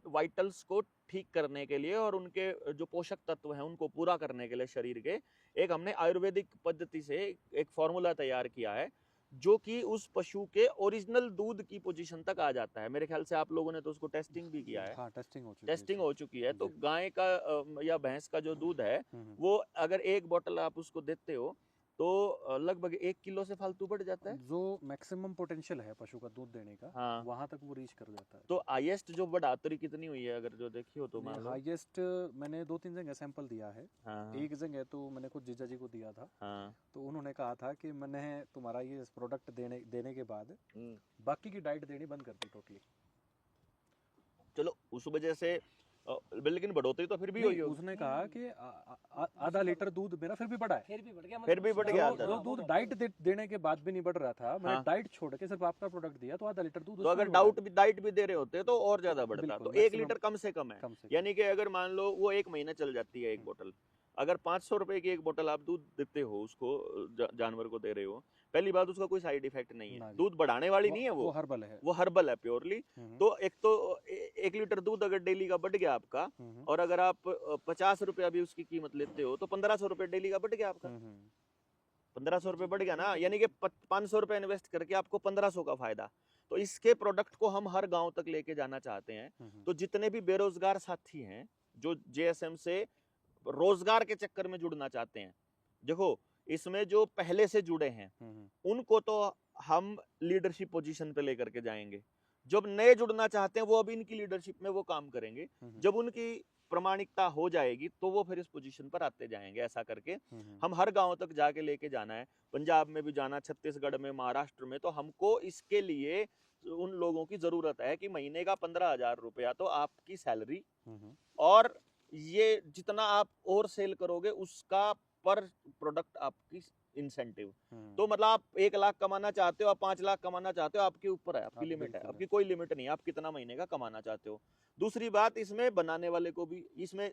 वाइटल्स को ठीक करने के लिए और उनके जो पोषक तत्व हैं उनको पूरा करने के लिए शरीर के, एक हमने आयुर्वेदिक पद्धति से एक फॉर्मूला तैयार किया है जो कि उस पशु के ओरिजिनल दूध की पोजीशन तक आ जाता है। मेरे ख्याल से आप लोगों ने तो उसको टेस्टिंग भी किया है। हाँ, टेस्टिंग हो चुकी है। तो गाय का या भैंस का जो दूध है वो अगर एक बोतल आप उसको देते हो तो लगभग 1 किलो से फालतू बढ़ जाता है। जो मैक्सिमम पोटेंशियल है पशु का दूध देने का, हाँ, वहां तक वो रीच कर जाता है। तो हाईएस्ट जो बढ़ोतरी कितनी हुई है अगर जो देखी हो तो? मान लो हाईएस्ट मैंने 2-3 जगह सैंपल दिया है। हाँ, एक जगह तो मैंने खुद जीजा जी को दिया था। हाँ, तो उन्होंने कहा था कि मैंने तुम्हारा ये प्रोडक्ट देने के बाद बाकी की डाइट देनी बंद कर दी टोटली। चलो उस वजह से लेकिन बढ़ोतरी तो फिर भी हुई। उसने कहा कि आधा लीटर दूध मेरा फिर भी बढ़ा है, फिर भी बढ़ गया। जो दूध डाइट देने के बाद भी नहीं बढ़ रहा था, मैंने डाइट छोड़ के सिर्फ आपका प्रोडक्ट दिया तो आधा लीटर दूध। तो अगर डाइट भी दे रहे होते तो और ज्यादा बढ़ता। तो 1 लीटर कम से कम है, यानी कि अगर मान लो वो 1 महीना चल जाती है एक बोतल, अगर 500 रुपए की एक बोतल आप दूध देते हो उसको, जानवर को दे रहे हो, पहली बात उसका कोई साइड इफेक्ट नहीं है, दूध बढ़ाने वाली नहीं है, वो हर्बल है प्योरली। तो एक तो 1 लीटर दूध अगर डेली का बढ़ गया आपका, और अगर आप 50 रुपया भी उसकी कीमत लेते हो तो 1500 रुपये डेली का बढ़ गया आपका। 1500 रुपये बढ़ गया ना, यानी कि 500 रुपये इन्वेस्ट करके आपको 1500 का फायदा। तो इसके प्रोडक्ट को हम हर गांव तक लेके जाना चाहते हैं। तो जितने भी बेरोजगार साथी हैं जो JSM से रोजगार के चक्कर में जुड़ना चाहते हैं, देखो इसमें जो पहले से जुड़े हैं उनको तो हम लीडरशिप पोजीशन पे लेकर के जाएंगे, जब नए जुड़ना चाहते हैं वो अब इनकी लीडरशिप में वो काम करेंगे, जब उनकी प्रामाणिकता हो जाएगी तो वो फिर इस पोजीशन पर आते जाएंगे। ऐसा करके हम हर गांव तक जाके लेके जाना है, पंजाब में भी जाना, छत्तीसगढ़ में, महाराष्ट्र में। तो हमको इसके लिए उन लोगों की जरूरत है कि महीने का 15,000 रुपया तो आपकी सैलरी, और ये जितना आप और सेल करोगे उसका पर प्रोडक्ट आपकी इंसेंटिव। तो मतलब आप 1 लाख कमाना चाहते हो, आप 5 लाख कमाना चाहते हो, आपके ऊपर है, आपकी लिमिट है, आपकी कोई लिमिट नहीं है, आप कितना महीने का कमाना चाहते हो। दूसरी बात, इसमें बनाने वाले को भी, इसमें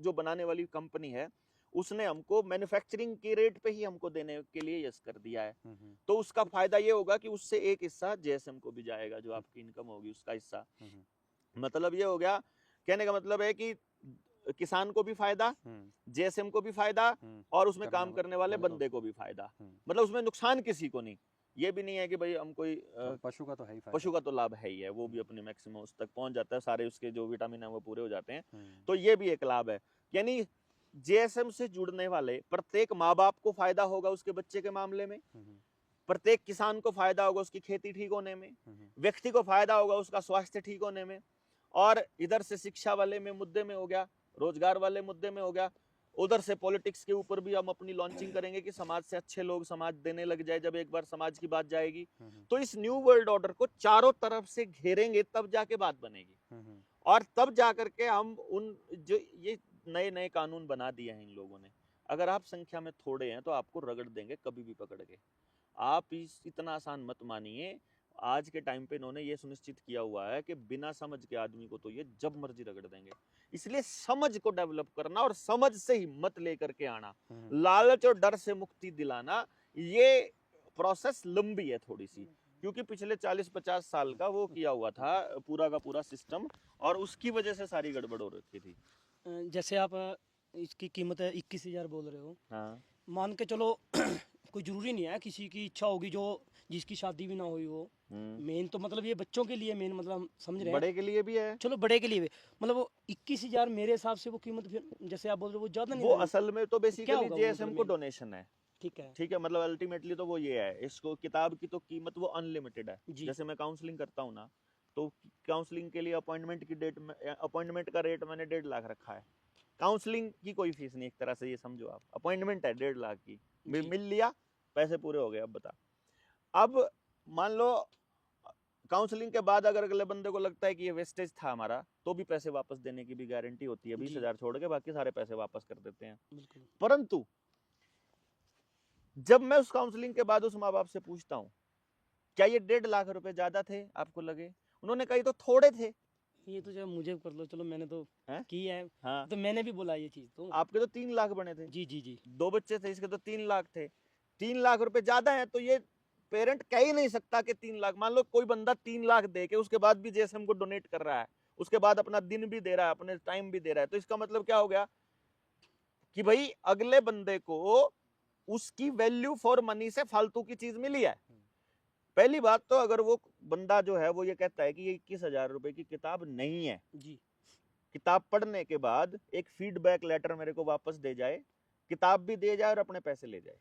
जो बनाने वाली कंपनी है उसने हमको मैन्युफैक्चरिंग के रेट पे ही हमको देने के लिए यस कर दिया है। तो उसका फायदा ये होगा कि उससे एक हिस्सा जेएसएम को भी जाएगा, जो आपकी इनकम होगी उसका हिस्सा। मतलब ये हो गया, कहने का मतलब है कि किसान को भी फायदा, जेएसएम को भी फायदा, और उसमें काम करने वाले बंदे को भी फायदा। मतलब उसमें नुकसान किसी को नहीं। ये भी नहीं है कि भाई हम कोई पशु का तो है ही, पशु का तो लाभ है ही है, वो भी अपने मैक्सिमम उस तक पहुंच जाता है, सारे उसके जो विटामिन है वो पूरे हो जाते हैं। तो ये भी एक लाभ है। यानी जेएसएम से जुड़ने वाले प्रत्येक माँ बाप को फायदा होगा उसके बच्चे के मामले में, प्रत्येक किसान को फायदा होगा उसकी खेती ठीक होने में, व्यक्ति को फायदा होगा उसका स्वास्थ्य ठीक होने में, और इधर से शिक्षा वाले में मुद्दे में हो गया, रोजगार वाले मुद्दे में हो गया, उधर से पॉलिटिक्स के ऊपर भी हम अपनी लॉन्चिंग करेंगे कि समाज से अच्छे लोग समाज देने लग जाए। जब एक बार समाज की बात जाएगी तो इस न्यू वर्ल्ड ऑर्डर को चारों तरफ से घेरेंगे, तब जाके बात बनेगी। और तब जाकर के हम उन जो ये नए नए कानून बना दिए हैं इन लोगों ने, अगर आप संख्या में थोड़े हैं तो आपको रगड़ देंगे कभी भी पकड़ के। आप इतना आसान मत मानिए। आज के टाइम पे इन्होंने ये सुनिश्चित किया हुआ है कि बिना समझ के आदमी को तो ये जब मर्जी रगड़ देंगे। इसलिए समझ को डेवलप करना और समझ से हिम्मत लेकर के आना, लालच और डर से मुक्ति दिलाना, ये प्रोसेस लंबी है थोड़ी सी, क्योंकि पिछले 40-50 साल का वो किया हुआ था पूरा का पूरा सिस्टम, और उसकी वजह से सारी गड़बड़ हो रखी थी। जैसे आप इसकी कीमत 21,000 बोल रहे हो, हाँ, मान के चलो कोई जरूरी नहीं है, किसी की इच्छा होगी जो जिसकी शादी भी ना हुई हो, मेन तो मतलब ये बच्चों के लिए मेन, मतलब हम समझ रहे हैं, बड़े के लिए भी है, चलो बड़े के लिए भी, मतलब वो 21,000 मेरे हिसाब से वो कीमत फिर जैसे आप बोल रहे हो वो ज्यादा नहीं, वो असल में तो बेसिकली होगा वो जेएसएम मतलब को में? डोनेशन है। ठीक है, ठीक है, मतलब अल्टीमेटली तो वो ये है, इसको किताब की तो कीमत वो अनलिमिटेड है। जी। जैसे मैं काउंसलिंग करता हूँ ना, तो काउंसलिंग के लिए अपॉइंटमेंट की डेट में, अपॉइंटमेंट का रेट मैंने 1.5 लाख रखा है। काउंसलिंग की कोई फीस नहीं, एक तरह से ये समझो आप, अपॉइंटमेंट है 1.5 लाख की, जी। मिल लिया, पैसे पूरे हो गए। अब बता, अब मान लो काउंसलिंग के बाद अगर अगले बंदे को लगता है कि ये वेस्टेज था हमारा, तो भी पैसे वापस देने की भी गारंटी होती है। 20,000 छोड़ के बाकी सारे पैसे वापस कर देते हैं। बिल्कुल। परंतु जब मैं उस काउंसलिंग के बाद उस माँ बाप से पूछता हूँ क्या ये 1.5 लाख रुपए ज्यादा थे आपको लगे, उन्होंने कही तो थोड़े थे। ये तो जब मुझे कर लो, चलो मैंने तो की है, हाँ, तो मैंने भी बोला ये चीज तो। आपके तो 3 लाख बने थे। जी जी जी। 2 बच्चे थे, इसके तो 3 लाख थे। 3 लाख रुपए ज्यादा है, तो ये पेरेंट कह ही नहीं सकता कि 3 लाख। मान लो कोई बंदा 3 लाख दे के उसके बाद भी जेएसएम को डोनेट कर रहा है, उसके बाद अपना दिन भी दे रहा है, अपने टाइम भी दे रहा है, तो इसका मतलब क्या हो गया कि भाई अगले बंदे को उसकी वैल्यू फॉर मनी से फालतू की चीज मिली है। पहली बात तो अगर वो बंदा जो है वो ये कहता है कि ये 21,000 रुपए की किताब नहीं है जी, किताब पढ़ने के बाद एक फीडबैक लेटर मेरे को वापस दे जाए, किताब भी दे जाए और अपने पैसे ले जाए,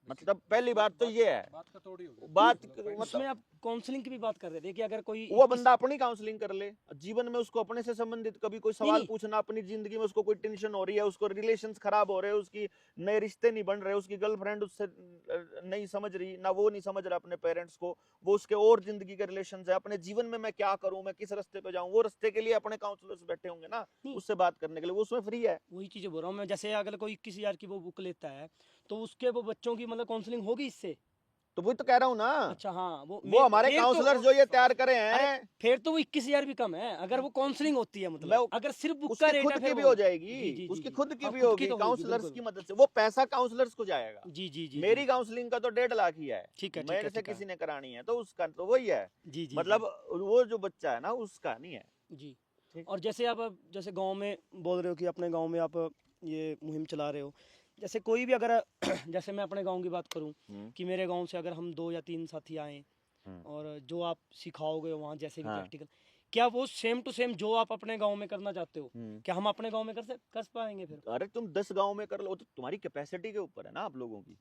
मतलब पहली बात तो ये है। बात का तोड़ ही हो गया। बात उसमें मतलब आप काउंसलिंग की भी बात कर रहे थे कि अगर कोई वो बंदा अपनी काउंसलिंग कर ले, जीवन में उसको अपने से संबंधित कभी कोई सवाल नहीं। पूछना, अपनी जिंदगी में उसको कोई टेंशन हो रही है, उसको रिलेशंस खराब हो रहे हैं, उसकी नए रिश्ते नहीं बन रहे, उसकी गर्लफ्रेंड उससे नहीं समझ रही, ना वो नहीं समझ रहा अपने पेरेंट्स को, वो उसके और जिंदगी के रिलेशन है, अपने जीवन में मैं क्या करूं, मैं किस रास्ते पे जाऊं, वो रास्ते के लिए अपने काउंसलर्स बैठे होंगे ना उससे बात करने के लिए, वो उसमें फ्री है। वही चीजें बोल रहा हूँ मैं, जैसे अगर कोई 21,000 की वो बुक लेता है तो उसके वो बच्चों की मतलब काउंसलिंग होगी इससे। तो वही तो कह रहा हूँ ना। अच्छा हाँ, वो हमारे काउंसलर्स जो ये तैयार करे हैं, फिर तो वो 21,000 भी कम है अगर वो काउंसलिंग होती है, मतलब अगर सिर्फ बुक का उसकी रेट खुद है की फिर भी वो हो जाएगी, उसकी खुद की भी होगी काउंसलर्स की मदद से, वो पैसा काउंसलर्स को जाएगा। जी जी जी। मेरी काउंसलिंग का तो 1.5 लाख ही है, ठीक है, मेरे से किसी ने करानी है तो उसका तो वही है। जी जी, मतलब वो जो बच्चा है ना उसका नहीं है जी। और जैसे आप जैसे गांव में बोल रहे हो कि अपने गांव में आप ये मुहिम चला रहे हो, जैसे कोई भी अगर जैसे मैं अपने गांव की बात करूं कि मेरे गांव से अगर हम 2 या 3 साथी आए और जो आप सिखाओगे वहाँ जैसे भी प्रैक्टिकल, क्या वो सेम टू सेम जो आप अपने गांव में करना चाहते हो, हम्म। क्या हम अपने गांव में कर पाएंगे फिर? अरे तुम 10 गांव में कर लो, तो तुम्हारी कैपेसिटी के ऊपर है ना आप लोगों की।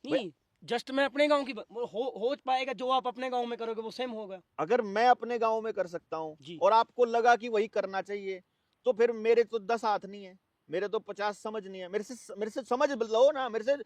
भाई नहीं, जस्ट मैं अपने गांव की हो पाएगा, जो आप अपने गांव में करोगे वो सेम होगा। अगर मैं अपने गांव में कर सकता हूँ जी और आपको लगा कि वही करना चाहिए, तो फिर मेरे तो 10 हाथ नहीं है, मेरे तो 50 समझ नहीं है, मेरे से समझ लो ना, मेरे से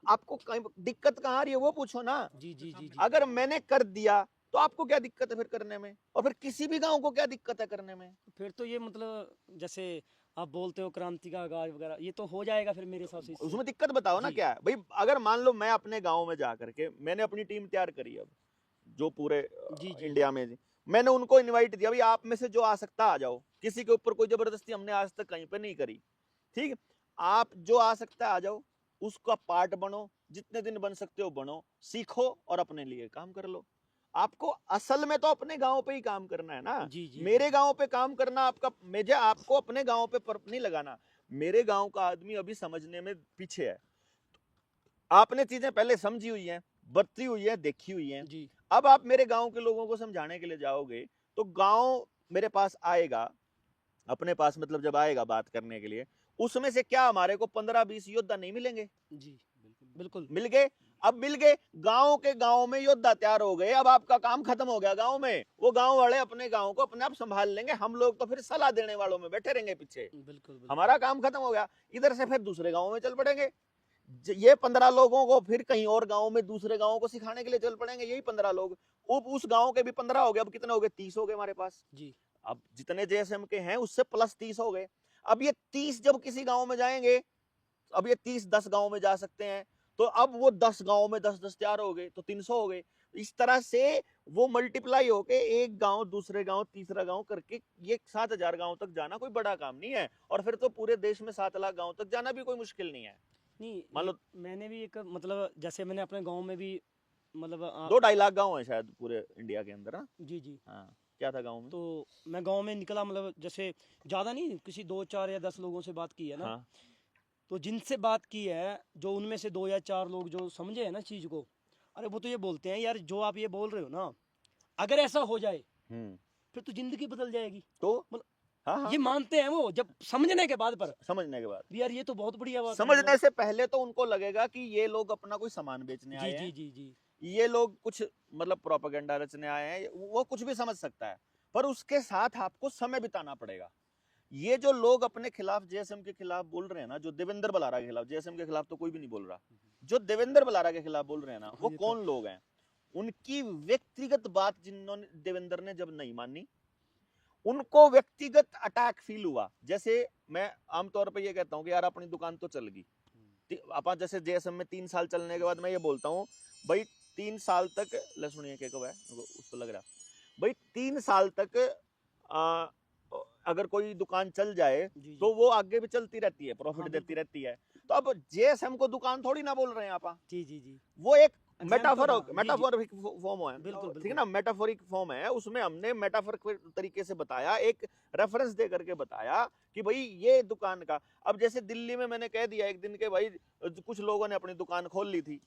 आपको कहीं दिक्कत कहाँ आ रही है वो पूछो ना। जी जी जी जी। अगर मैंने कर दिया तो आपको क्या दिक्कत है फिर करने में, और फिर किसी भी गांव को क्या दिक्कत है करने में। फिर तो ये मतलब जैसे आप बोलते हो क्रांति का आगाज वगैरह, ये तो हो जाएगा फिर मेरे हिसाब से इससे। उसमें दिक्कत बताओ ना जी। क्या है भाई। अगर मान लो मैं अपने गांव में जा करके मैंने अपनी टीम तैयार करी, अब जो पूरे जी जी इंडिया में जी, मैंने उनको इनवाइट दिया, भाई आप में से जो आ सकता आ जाओ, किसी के ऊपर कोई जबरदस्ती हमने आज तक कहीं पे नहीं करी, ठीक है। आप जो आ सकता है आ जाओ, उसका पार्ट बनो, जितने दिन बन सकते हो बनो, सीखो और अपने लिए काम कर लो। आपको असल में तो अपने गांव पे ही काम करना है ना। जी जी। मेरे गांव पे काम करना आपका, मुझे आपको अपने गांव पे नहीं लगाना। मेरे गांव का आदमी अभी समझने में पीछे है। आपने चीजें पहले समझी हुई हैं, बरती हुई है, देखी हुई है। जी अब आप मेरे गांव के लोगों को समझाने के लिए जाओगे तो गांव मेरे पास आएगा, अपने पास मतलब जब आएगा बात करने के लिए, उसमें से क्या हमारे को 15-20 योद्धा नहीं मिलेंगे? जी बिल्कुल। मिल गए। अब मिल गए, गांव के गांव में योद्धा तैयार हो गए, अब आपका काम खत्म हो गया गांव में। वो गांव वाले अपने गांव को अपने आप संभाल लेंगे, हम लोग तो फिर सलाह देने वालों में बैठे रहेंगे पीछे। बिल्कुल बिल्कुल। हमारा काम खत्म हो गया, इधर से फिर दूसरे गांव में चल पड़ेंगे। ये 15 लोगों को फिर कहीं और गांव में दूसरे गांव को सिखाने के लिए चल पड़ेंगे, यही 15 लोग। अब उस गांव के भी 15 हो गए, अब कितने हो गए? 30 हो गए हमारे पास। जी अब जितने जेएसएम के हैं उससे प्लस 30 हो गए। अब ये 30 जब किसी गांव में जाएंगे, अब ये 30 10 गांव में जा सकते हैं, तो अब वो 10 गांव में 10-10 तैयार हो गए, तो 300 हो गए। इस तरह से वो मल्टीप्लाई होके एक गांव दूसरे गांव तीसरा गांव करके ये 7,000 गांव तक जाना कोई बड़ा काम नहीं है। और फिर तो पूरे देश में 7 लाख गांव तक जाना भी कोई मुश्किल नहीं है। नहीं, मान लो मैंने भी एक मतलब जैसे मैंने अपने गांव में भी मतलब 2-2.5 लाख गांव है शायद पूरे इंडिया के अंदर। हाँ जी जी। हाँ, क्या था गांव में? तो मैं गांव में निकला, मतलब जैसे ज़्यादा नहीं, किसी 2 4 या 10 लोगों से बात की है ना। हाँ तो जिनसे बात की है, जो उनमें से 2 या 4 लोग जो समझे है ना चीज़ को, अरे वो तो ये बोलते हैं यार जो आप ये बोल रहे हो ना, अगर ऐसा हो जाए फिर तो जिंदगी बदल जाएगी। तो मतलब हाँ हाँ, ये मानते हैं वो जब समझने के बाद, पर समझने के बाद, भी यार ये तो बहुत बढ़िया बात है, समझने मतलब। से पहले तो उनको लगेगा कि ये लोग अपना कोई सामान बेचने जी आए जी हैं, जी जी ये लोग कुछ मतलब प्रोपेगेंडा रचने आए हैं, वो कुछ भी समझ सकता है। पर उसके साथ आपको समय बिताना पड़ेगा। ये जो लोग अपने खिलाफ, जेएसएम के खिलाफ बोल रहे हैं ना, जो देवेंद्र बलारा के खिलाफ, जेएसएम के खिलाफ तो कोई भी नहीं बोल रहा, जो देवेंद्र बलारा के खिलाफ बोल रहे हैं ना, वो ये तो- कौन लोग हैं? उनकी व्यक्तिगत बात जिन्होंने देवेंद्र ने जब नहीं मानी, उनको व्यक्तिगत अटैक फील हुआ। जैसे मैं आमतौर पर ये कहता हूँ कि यार अपनी दुकान तो चल गई, अपन जैसे जेएसएम में 3 साल चलने के बाद मैं ये बोलता हूँ भाई 3 साल तक, ले सुनिए क्या कब है उसको लग रहा भाई 3 साल तक आ, अगर कोई दुकान चल जाए जी जी तो वो आगे भी चलती रहती है, प्रॉफिट हाँ, देती बिल्कुल। रहती है। तो अब जेएसएम को दुकान थोड़ी ना बोल रहे हैं आप, जी जी जी वो एक Example मेटाफर था, जी, जी। मेटाफोरिक फॉर्म है, बिल्कुल ठीक है बिल्कुल। ना, मेटाफोरिक फॉर्म है। उसमें हमने मेटाफोर तरीके से बताया, एक रेफरेंस दे करके बताया कि भाई ये दुकान का। अब जैसे दिल्ली में मैंने कह दिया एक दिन के भाई कुछ लोगों ने अपनी दुकान खोल ली थी,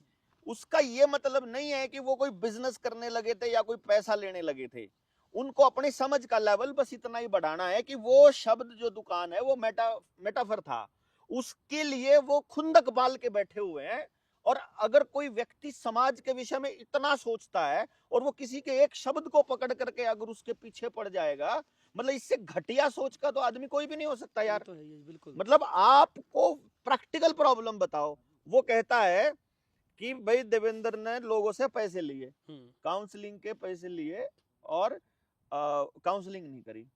उसका ये मतलब नहीं है कि वो कोई बिजनेस करने लगे थे या कोई पैसा लेने लगे थे। उनको अपनी समझ का लेवल बस इतना ही बढ़ाना है कि वो शब्द जो दुकान है वो मेटाफर था, उसके लिए वो खुंदक बाल के बैठे हुए हैं। और अगर कोई व्यक्ति समाज के विषय में इतना सोचता है और वो किसी के एक शब्द को पकड़ करके अगर उसके पीछे पड़ जाएगा, मतलब इससे घटिया सोच का तो आदमी कोई भी नहीं हो सकता ये यार। तो है ये, बिल्कुल। मतलब आपको प्रैक्टिकल प्रॉब्लम बताओ। वो कहता है कि भाई देवेंद्र ने लोगों से पैसे लिए, काउंसलिंग के पैसे लिए और काउंसलिंग नहीं करी।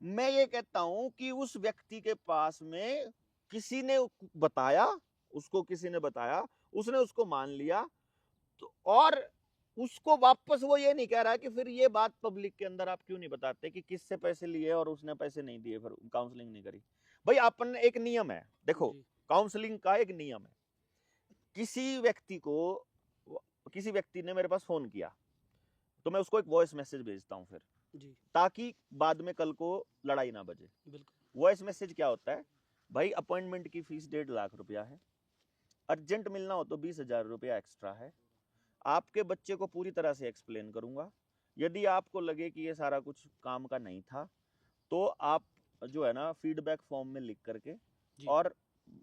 मैं ये कहता हूं कि उस व्यक्ति के पास में किसी ने बताया, उसको किसी ने बताया, उसने उसको मान लिया, तो और उसको वापस वो ये नहीं कह रहा कि फिर ये बात पब्लिक के अंदर आप क्यों नहीं बताते कि किससे पैसे लिए और उसने पैसे नहीं दिए, फिर काउंसलिंग नहीं करी। भाई अपन एक नियम है, देखो जी काउंसलिंग का एक नियम है। किसी व्यक्ति ने मेरे पास फोन किया तो मैं उसको एक वॉइस मैसेज भेजता हूं फिर, जी ताकि बाद में कल को लड़ाई ना बजे। बिल्कुल। वॉइस मैसेज क्या होता है? भाई अपॉइंटमेंट की फीस 1.5 लाख रुपया है, अर्जेंट मिलना हो तो 20,000 रुपया एक्स्ट्रा है, आपके बच्चे को पूरी तरह से एक्सप्लेन करूंगा, यदि आपको लगे कि ये सारा कुछ काम का नहीं था, तो आप जो है ना फीडबैक फॉर्म में लिख करके जी। और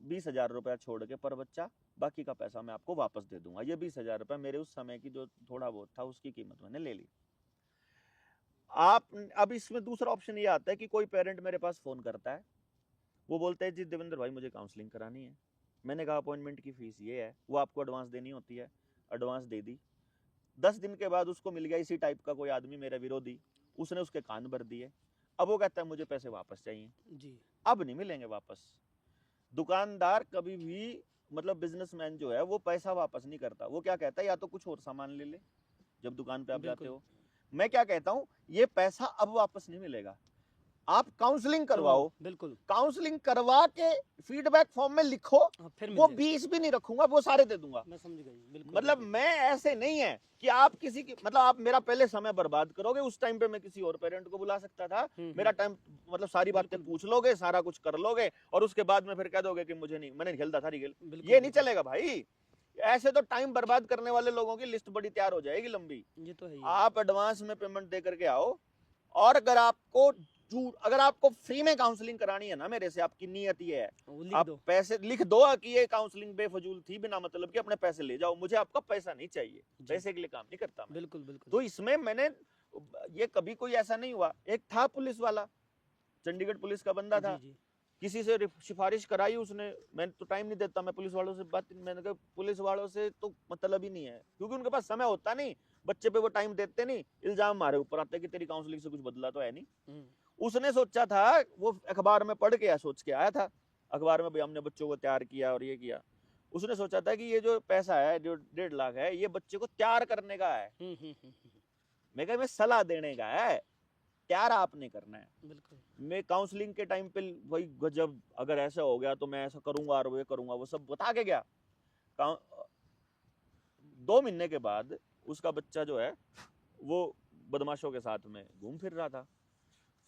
20,000 रुपया छोड़ के पर बच्चा, बाकी का पैसा मैं आपको वापस दे दूंगा। ये 20,000 रुपया मेरे उस समय की जो थोड़ा बहुत था उसकी कीमत मैंने ले ली। आप अब इसमें दूसरा ऑप्शन ये आता है कि कोई पेरेंट मेरे पास फोन करता है, वो बोलते हैं जी देवेंद्र भाई मुझे काउंसलिंग करानी है। मैंने कहा अपॉइंटमेंट की फीस ये है, वो आपको एडवांस देनी होती है, एडवांस दे दी। 10 दिन के बाद उसको मिल गया इसी टाइप का कोई आदमी, मेरा विरोधी, उसने उसके कान भर दिए। अब वो कहता है मुझे पैसे वापस चाहिए जी। अब नहीं मिलेंगे वापस। दुकानदार कभी भी मतलब बिजनेसमैन जो है वो पैसा वापस नहीं करता। वो क्या कहता है या तो कुछ और सामान ले ले जब दुकान पे आप जाते बिल्कुल। हो। मैं क्या कहता हूँ, ये पैसा अब वापस नहीं मिलेगा, आप काउंसलिंग करवाओ, बिल्कुल। काउंसलिंग करवा के फीडबैक फॉर्म में लिखो, हाँ, फिर वो मिल 20 भी नहीं रखूंगा, वो सारे दे दूंगा। मैं समझ गई, बिल्कुल। मतलब बिल्कुल। मैं ऐसे नहीं है कि आप किसी की मतलब आप मेरा पहले समय बर्बाद करोगे। उस टाइम पे मैं किसी और पेरेंट को बुला सकता था, मेरा टाइम मतलब सारी बातें बिल्कुल। पूछ लोगे, सारा कुछ कर लोगे और उसके बाद में फिर कह दोगे कि मुझे नहीं, मैंने खेलता था रिगेल। बिल्कुल, ये नहीं बिल्कुल। चलेगा भाई। ऐसे तो टाइम बर्बाद करने वाले लोगों की लिस्ट बड़ी तैयार हो जाएगी लंबी। ये तो है ही है। आप एडवांस में पेमेंट दे करके आओ, और अगर आपको फ्री में काउंसलिंग करानी है ना मेरे से, आपकी नियत ये है, वो लिख आप दो। पैसे लिख दो कि ये काउंसलिंग बेफजूल थी, बिना मतलब कि अपने पैसे ले जाओ, मुझे आपका पैसा नहीं चाहिए, जी। पैसे के लिए काम नहीं करता मैं। बिल्कुल, बिल्कुल। तो इसमें मैंने ये कभी कोई ऐसा नहीं हुआ। एक था पुलिस वाला, चंडीगढ़ पुलिस का बंदा था, जी, जी। किसी से सिफारिश कराई उसने, मैं तो टाइम नहीं देता मैं पुलिस वालों से बात, मैंने कहा पुलिस वालों से तो मतलब ही नहीं है, क्योंकि उनके पास समय होता नहीं, बच्चे पे वो टाइम देते नहीं, इल्जाम हमारे ऊपर आते कि तेरी काउंसलिंग से कुछ बदला तो है नहीं। उसने सोचा था, वो अखबार में पढ़ के सोच के आया था, अखबार में भी हमने बच्चों को तैयार किया और ये किया। उसने सोचा था कि ये जो पैसा है जो 1.5 लाख है, ये बच्चे को तैयार करने का है। मैं कहा मैं सलाह देने का है, तैयार आपने करना है। बिल्कुल। मैं काउंसलिंग के टाइम पे भाई गजब, अगर ऐसा हो गया तो मैं ऐसा करूंगा और वो करूंगा, वो सब बता के गया। 2 महीने के बाद उसका बच्चा जो है वो बदमाशों के साथ में घूम फिर रहा था,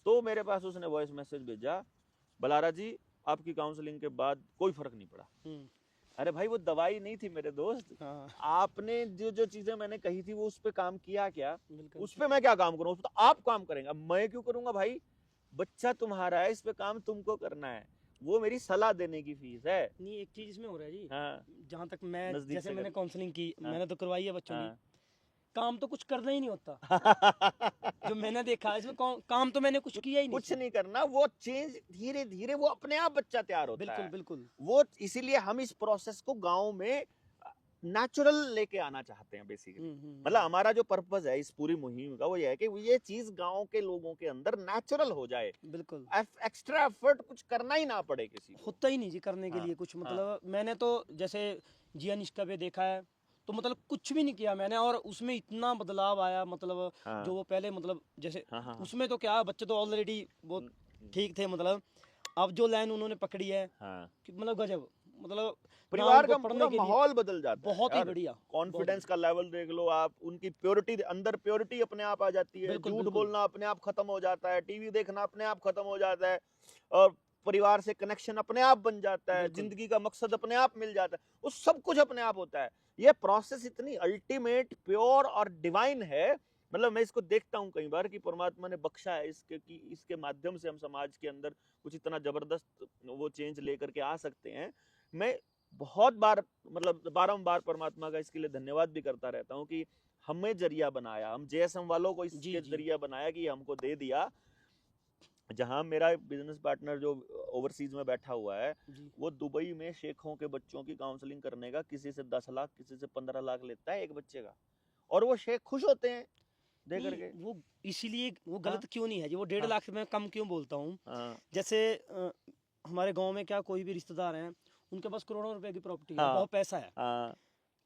तो मेरे पास उसने वॉइस मैसेज भेजा, बलारा जी आपकी काउंसलिंग के बाद कोई फर्क नहीं पड़ा। अरे भाई वो दवाई नहीं थी मेरे दोस्त, हाँ। आपने जो जो चीजें मैंने कही थी वो उस पे काम किया क्या? बिल्कुल। उस पे मैं क्या काम करूं, उस पे तो आप काम करेंगे, मैं क्यों करूंगा भाई? बच्चा तुम्हारा है, इस पे काम तुमको करना है, वो मेरी सलाह देने की फीस है। नहीं, एक चीज इसमें हो रहा है जी। हाँ, जहाँ तक मैं, नजदीक जैसे से मैंने कर। काउंसलिंग की, हाँ। मैंने तो करवाई है बच्चों की, हाँ। काम तो कुछ करना ही नहीं होता। जो मैंने देखा इसमें काम तो मैंने कुछ किया ही नहीं। कुछ नहीं करना, वो चेंज धीरे धीरे वो अपने आप बच्चा तैयार होता बिल्कुल, है। बिल्कुल। वो इसीलिए हम इस प्रोसेस को गांव में नेचुरल लेके आना चाहते हैं बेसिकली। मतलब हमारा जो पर्पस है इस पूरी मुहिम का वो ये है कि ये चीज गांव के लोगों के अंदर नेचुरल हो जाए, बिल्कुल। एक्स्ट्रा एफर्ट कुछ करना ही ना पड़े किसी को। होता ही नहीं जी करने के हाँ, लिए कुछ, हाँ। मतलब मैंने तो जैसे जिया निष्ठा पे देखा है, तो मतलब कुछ भी नहीं किया मैंने, और उसमें इतना बदलाव आया, मतलब हाँ। जो वो पहले मतलब जैसे हाँ, हाँ, हाँ। उसमें तो क्या, बच्चे तो ऑलरेडी बहुत ठीक थे, मतलब अब जो लाइन उन्होंने पकड़ी है हाँ। कि मतलब गजब, मतलब परिवार का उनको पढ़ने पूरा के लिए माहौल बदल जाता है बहुत ही यार। बढ़िया। कॉन्फिडेंस का लेवल देख लो आप, उनकी प्योरिटी, अंदर प्योरिटी अपने आप आ जाती है, बिल्कुल, झूठ बिल्कुल। बोलना अपने आप खत्म हो जाता है, टीवी देखना अपने आप खत्म हो जाता है, और परिवार से कनेक्शन अपने आप बन जाता है, बिल्कुल। जिंदगी का मकसद अपने आप मिल जाता है, वो सब कुछ अपने आप होता है। ये प्रोसेस इतनी अल्टीमेट, प्योर और डिवाइन है। मतलब मैं इसको देखता हूँ कई बार कि परमात्मा ने बख्शा है इसके, कि इसके माध्यम से हम समाज के अंदर कुछ इतना जबरदस्त वो चेंज लेकर के आ सकते हैं। मैं बहुत बार मतलब बारंबार परमात्मा का इसके लिए धन्यवाद भी करता रहता हूँ कि हमें जरिया बनाया, हम जेएसएम वालों को इसके जरिया बनाया कि हमको दे दिया। जहां मेरा बिजनेस पार्टनर जो ओवरसीज में बैठा हुआ है, वो दुबई में शेखों के बच्चों की काउंसलिंग करने का किसी से 10 लाख किसी से 15 लाख लेता है एक बच्चे का, और वो शेख खुश होते हैं दे करके। वो इसीलिए वो गलत क्यों नहीं है जी, वो 1.5 लाख से मैं कम क्यों बोलता हूँ। जैसे हमारे गांव में क्या, कोई भी रिश्तेदार हैं उनके पास करोड़ों रुपए की प्रॉपर्टी है, बहुत पैसा है,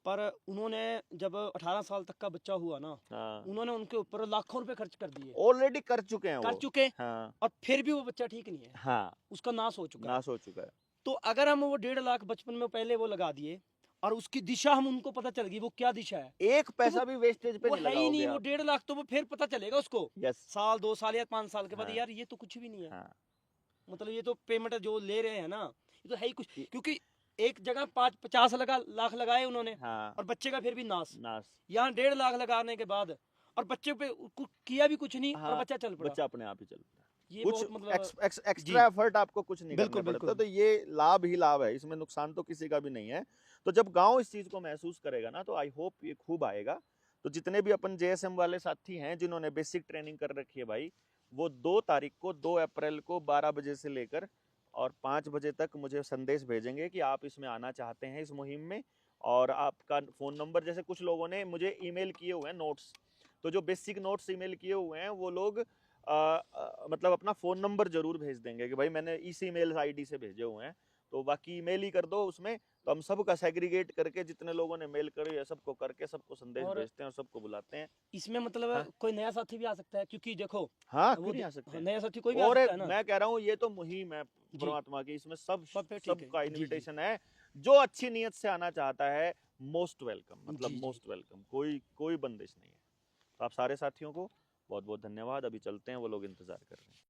पर उन्होंने जब 18 साल तक का बच्चा हुआ ना, उन्होंने उनके ऊपर लाखों रुपए खर्च कर दिए, ऑलरेडी कर चुके हैं, और फिर भी वो बच्चा ठीक नहीं है, उसका नाश हो चुका है। तो अगर हम वो 1.5 लाख बचपन में पहले वो लगा दिए, और उसकी दिशा हम उनको पता चल गई वो क्या दिशा है, एक पैसा भी वेस्टेज पे वो है ही नहीं, वो 1.5 लाख तो वो फिर पता चलेगा उसको साल 2 साल या 5 साल के बाद, यार ये तो कुछ भी नहीं है। मतलब ये तो पेमेंट जो ले रहे हैं ना, ये तो है ही कुछ, क्योंकि एक जगह 50 लाख लगाए उन्होंने, और बच्चे का फिर भी नाश। यहाँ 1.5 लाख लगाने के बाद और बच्चे पे किया भी कुछ नहीं और बच्चा चल पड़ा। बच्चा अपने आप ही चल पड़ा। ये कुछ बहुत मतलब एक्स्ट्रा एफर्ट आपको कुछ नहीं बिल्कुल, करना पड़ता, बिल्कुल। तो ये लाभ ही लाभ है, इसमें नुकसान तो किसी का भी नहीं है। तो जब गांव इस चीज को महसूस करेगा ना, तो आई होप ये खूब आएगा। तो जितने भी अपन जेएसएम वाले साथी हैं जिन्होंने बेसिक ट्रेनिंग कर रखी है भाई, वो 2 तारीख को 2 अप्रैल को 12 बजे से लेकर और 5 बजे तक मुझे संदेश भेजेंगे कि आप इसमें आना चाहते हैं इस मुहिम में। और आपका फ़ोन नंबर, जैसे कुछ लोगों ने मुझे ईमेल किए हुए हैं नोट्स, तो जो बेसिक नोट्स ईमेल किए हुए हैं वो लोग मतलब अपना फ़ोन नंबर जरूर भेज देंगे कि भाई मैंने इस ईमेल आईडी से भेजे हुए हैं, तो बाकी ईमेल ही कर दो उसमें। तो हम सबका सेग्रीगेट करके जितने लोगों ने मेल करे है सबको करके सबको संदेश भेजते हैं और सबको बुलाते हैं। इसमें मतलब कोई नया साथी भी आ सकता है, क्योंकि देखो हाँ, वो क्यों नहीं आ सकते हैं? नया साथी कोई भी आ और सकता है ना। मैं कह रहा हूँ ये तो मुहिम है परमात्मा की, इसमें ठीक है। सबका जी, जी। इनविटेशन है। जो अच्छी नीयत से आना चाहता है मोस्ट वेलकम, मतलब जी, जी। मोस्ट वेलकम, कोई बंदिश नहीं है। तो आप सारे साथियों को बहुत बहुत धन्यवाद। अभी चलते हैं, वो लोग इंतजार कर रहे हैं।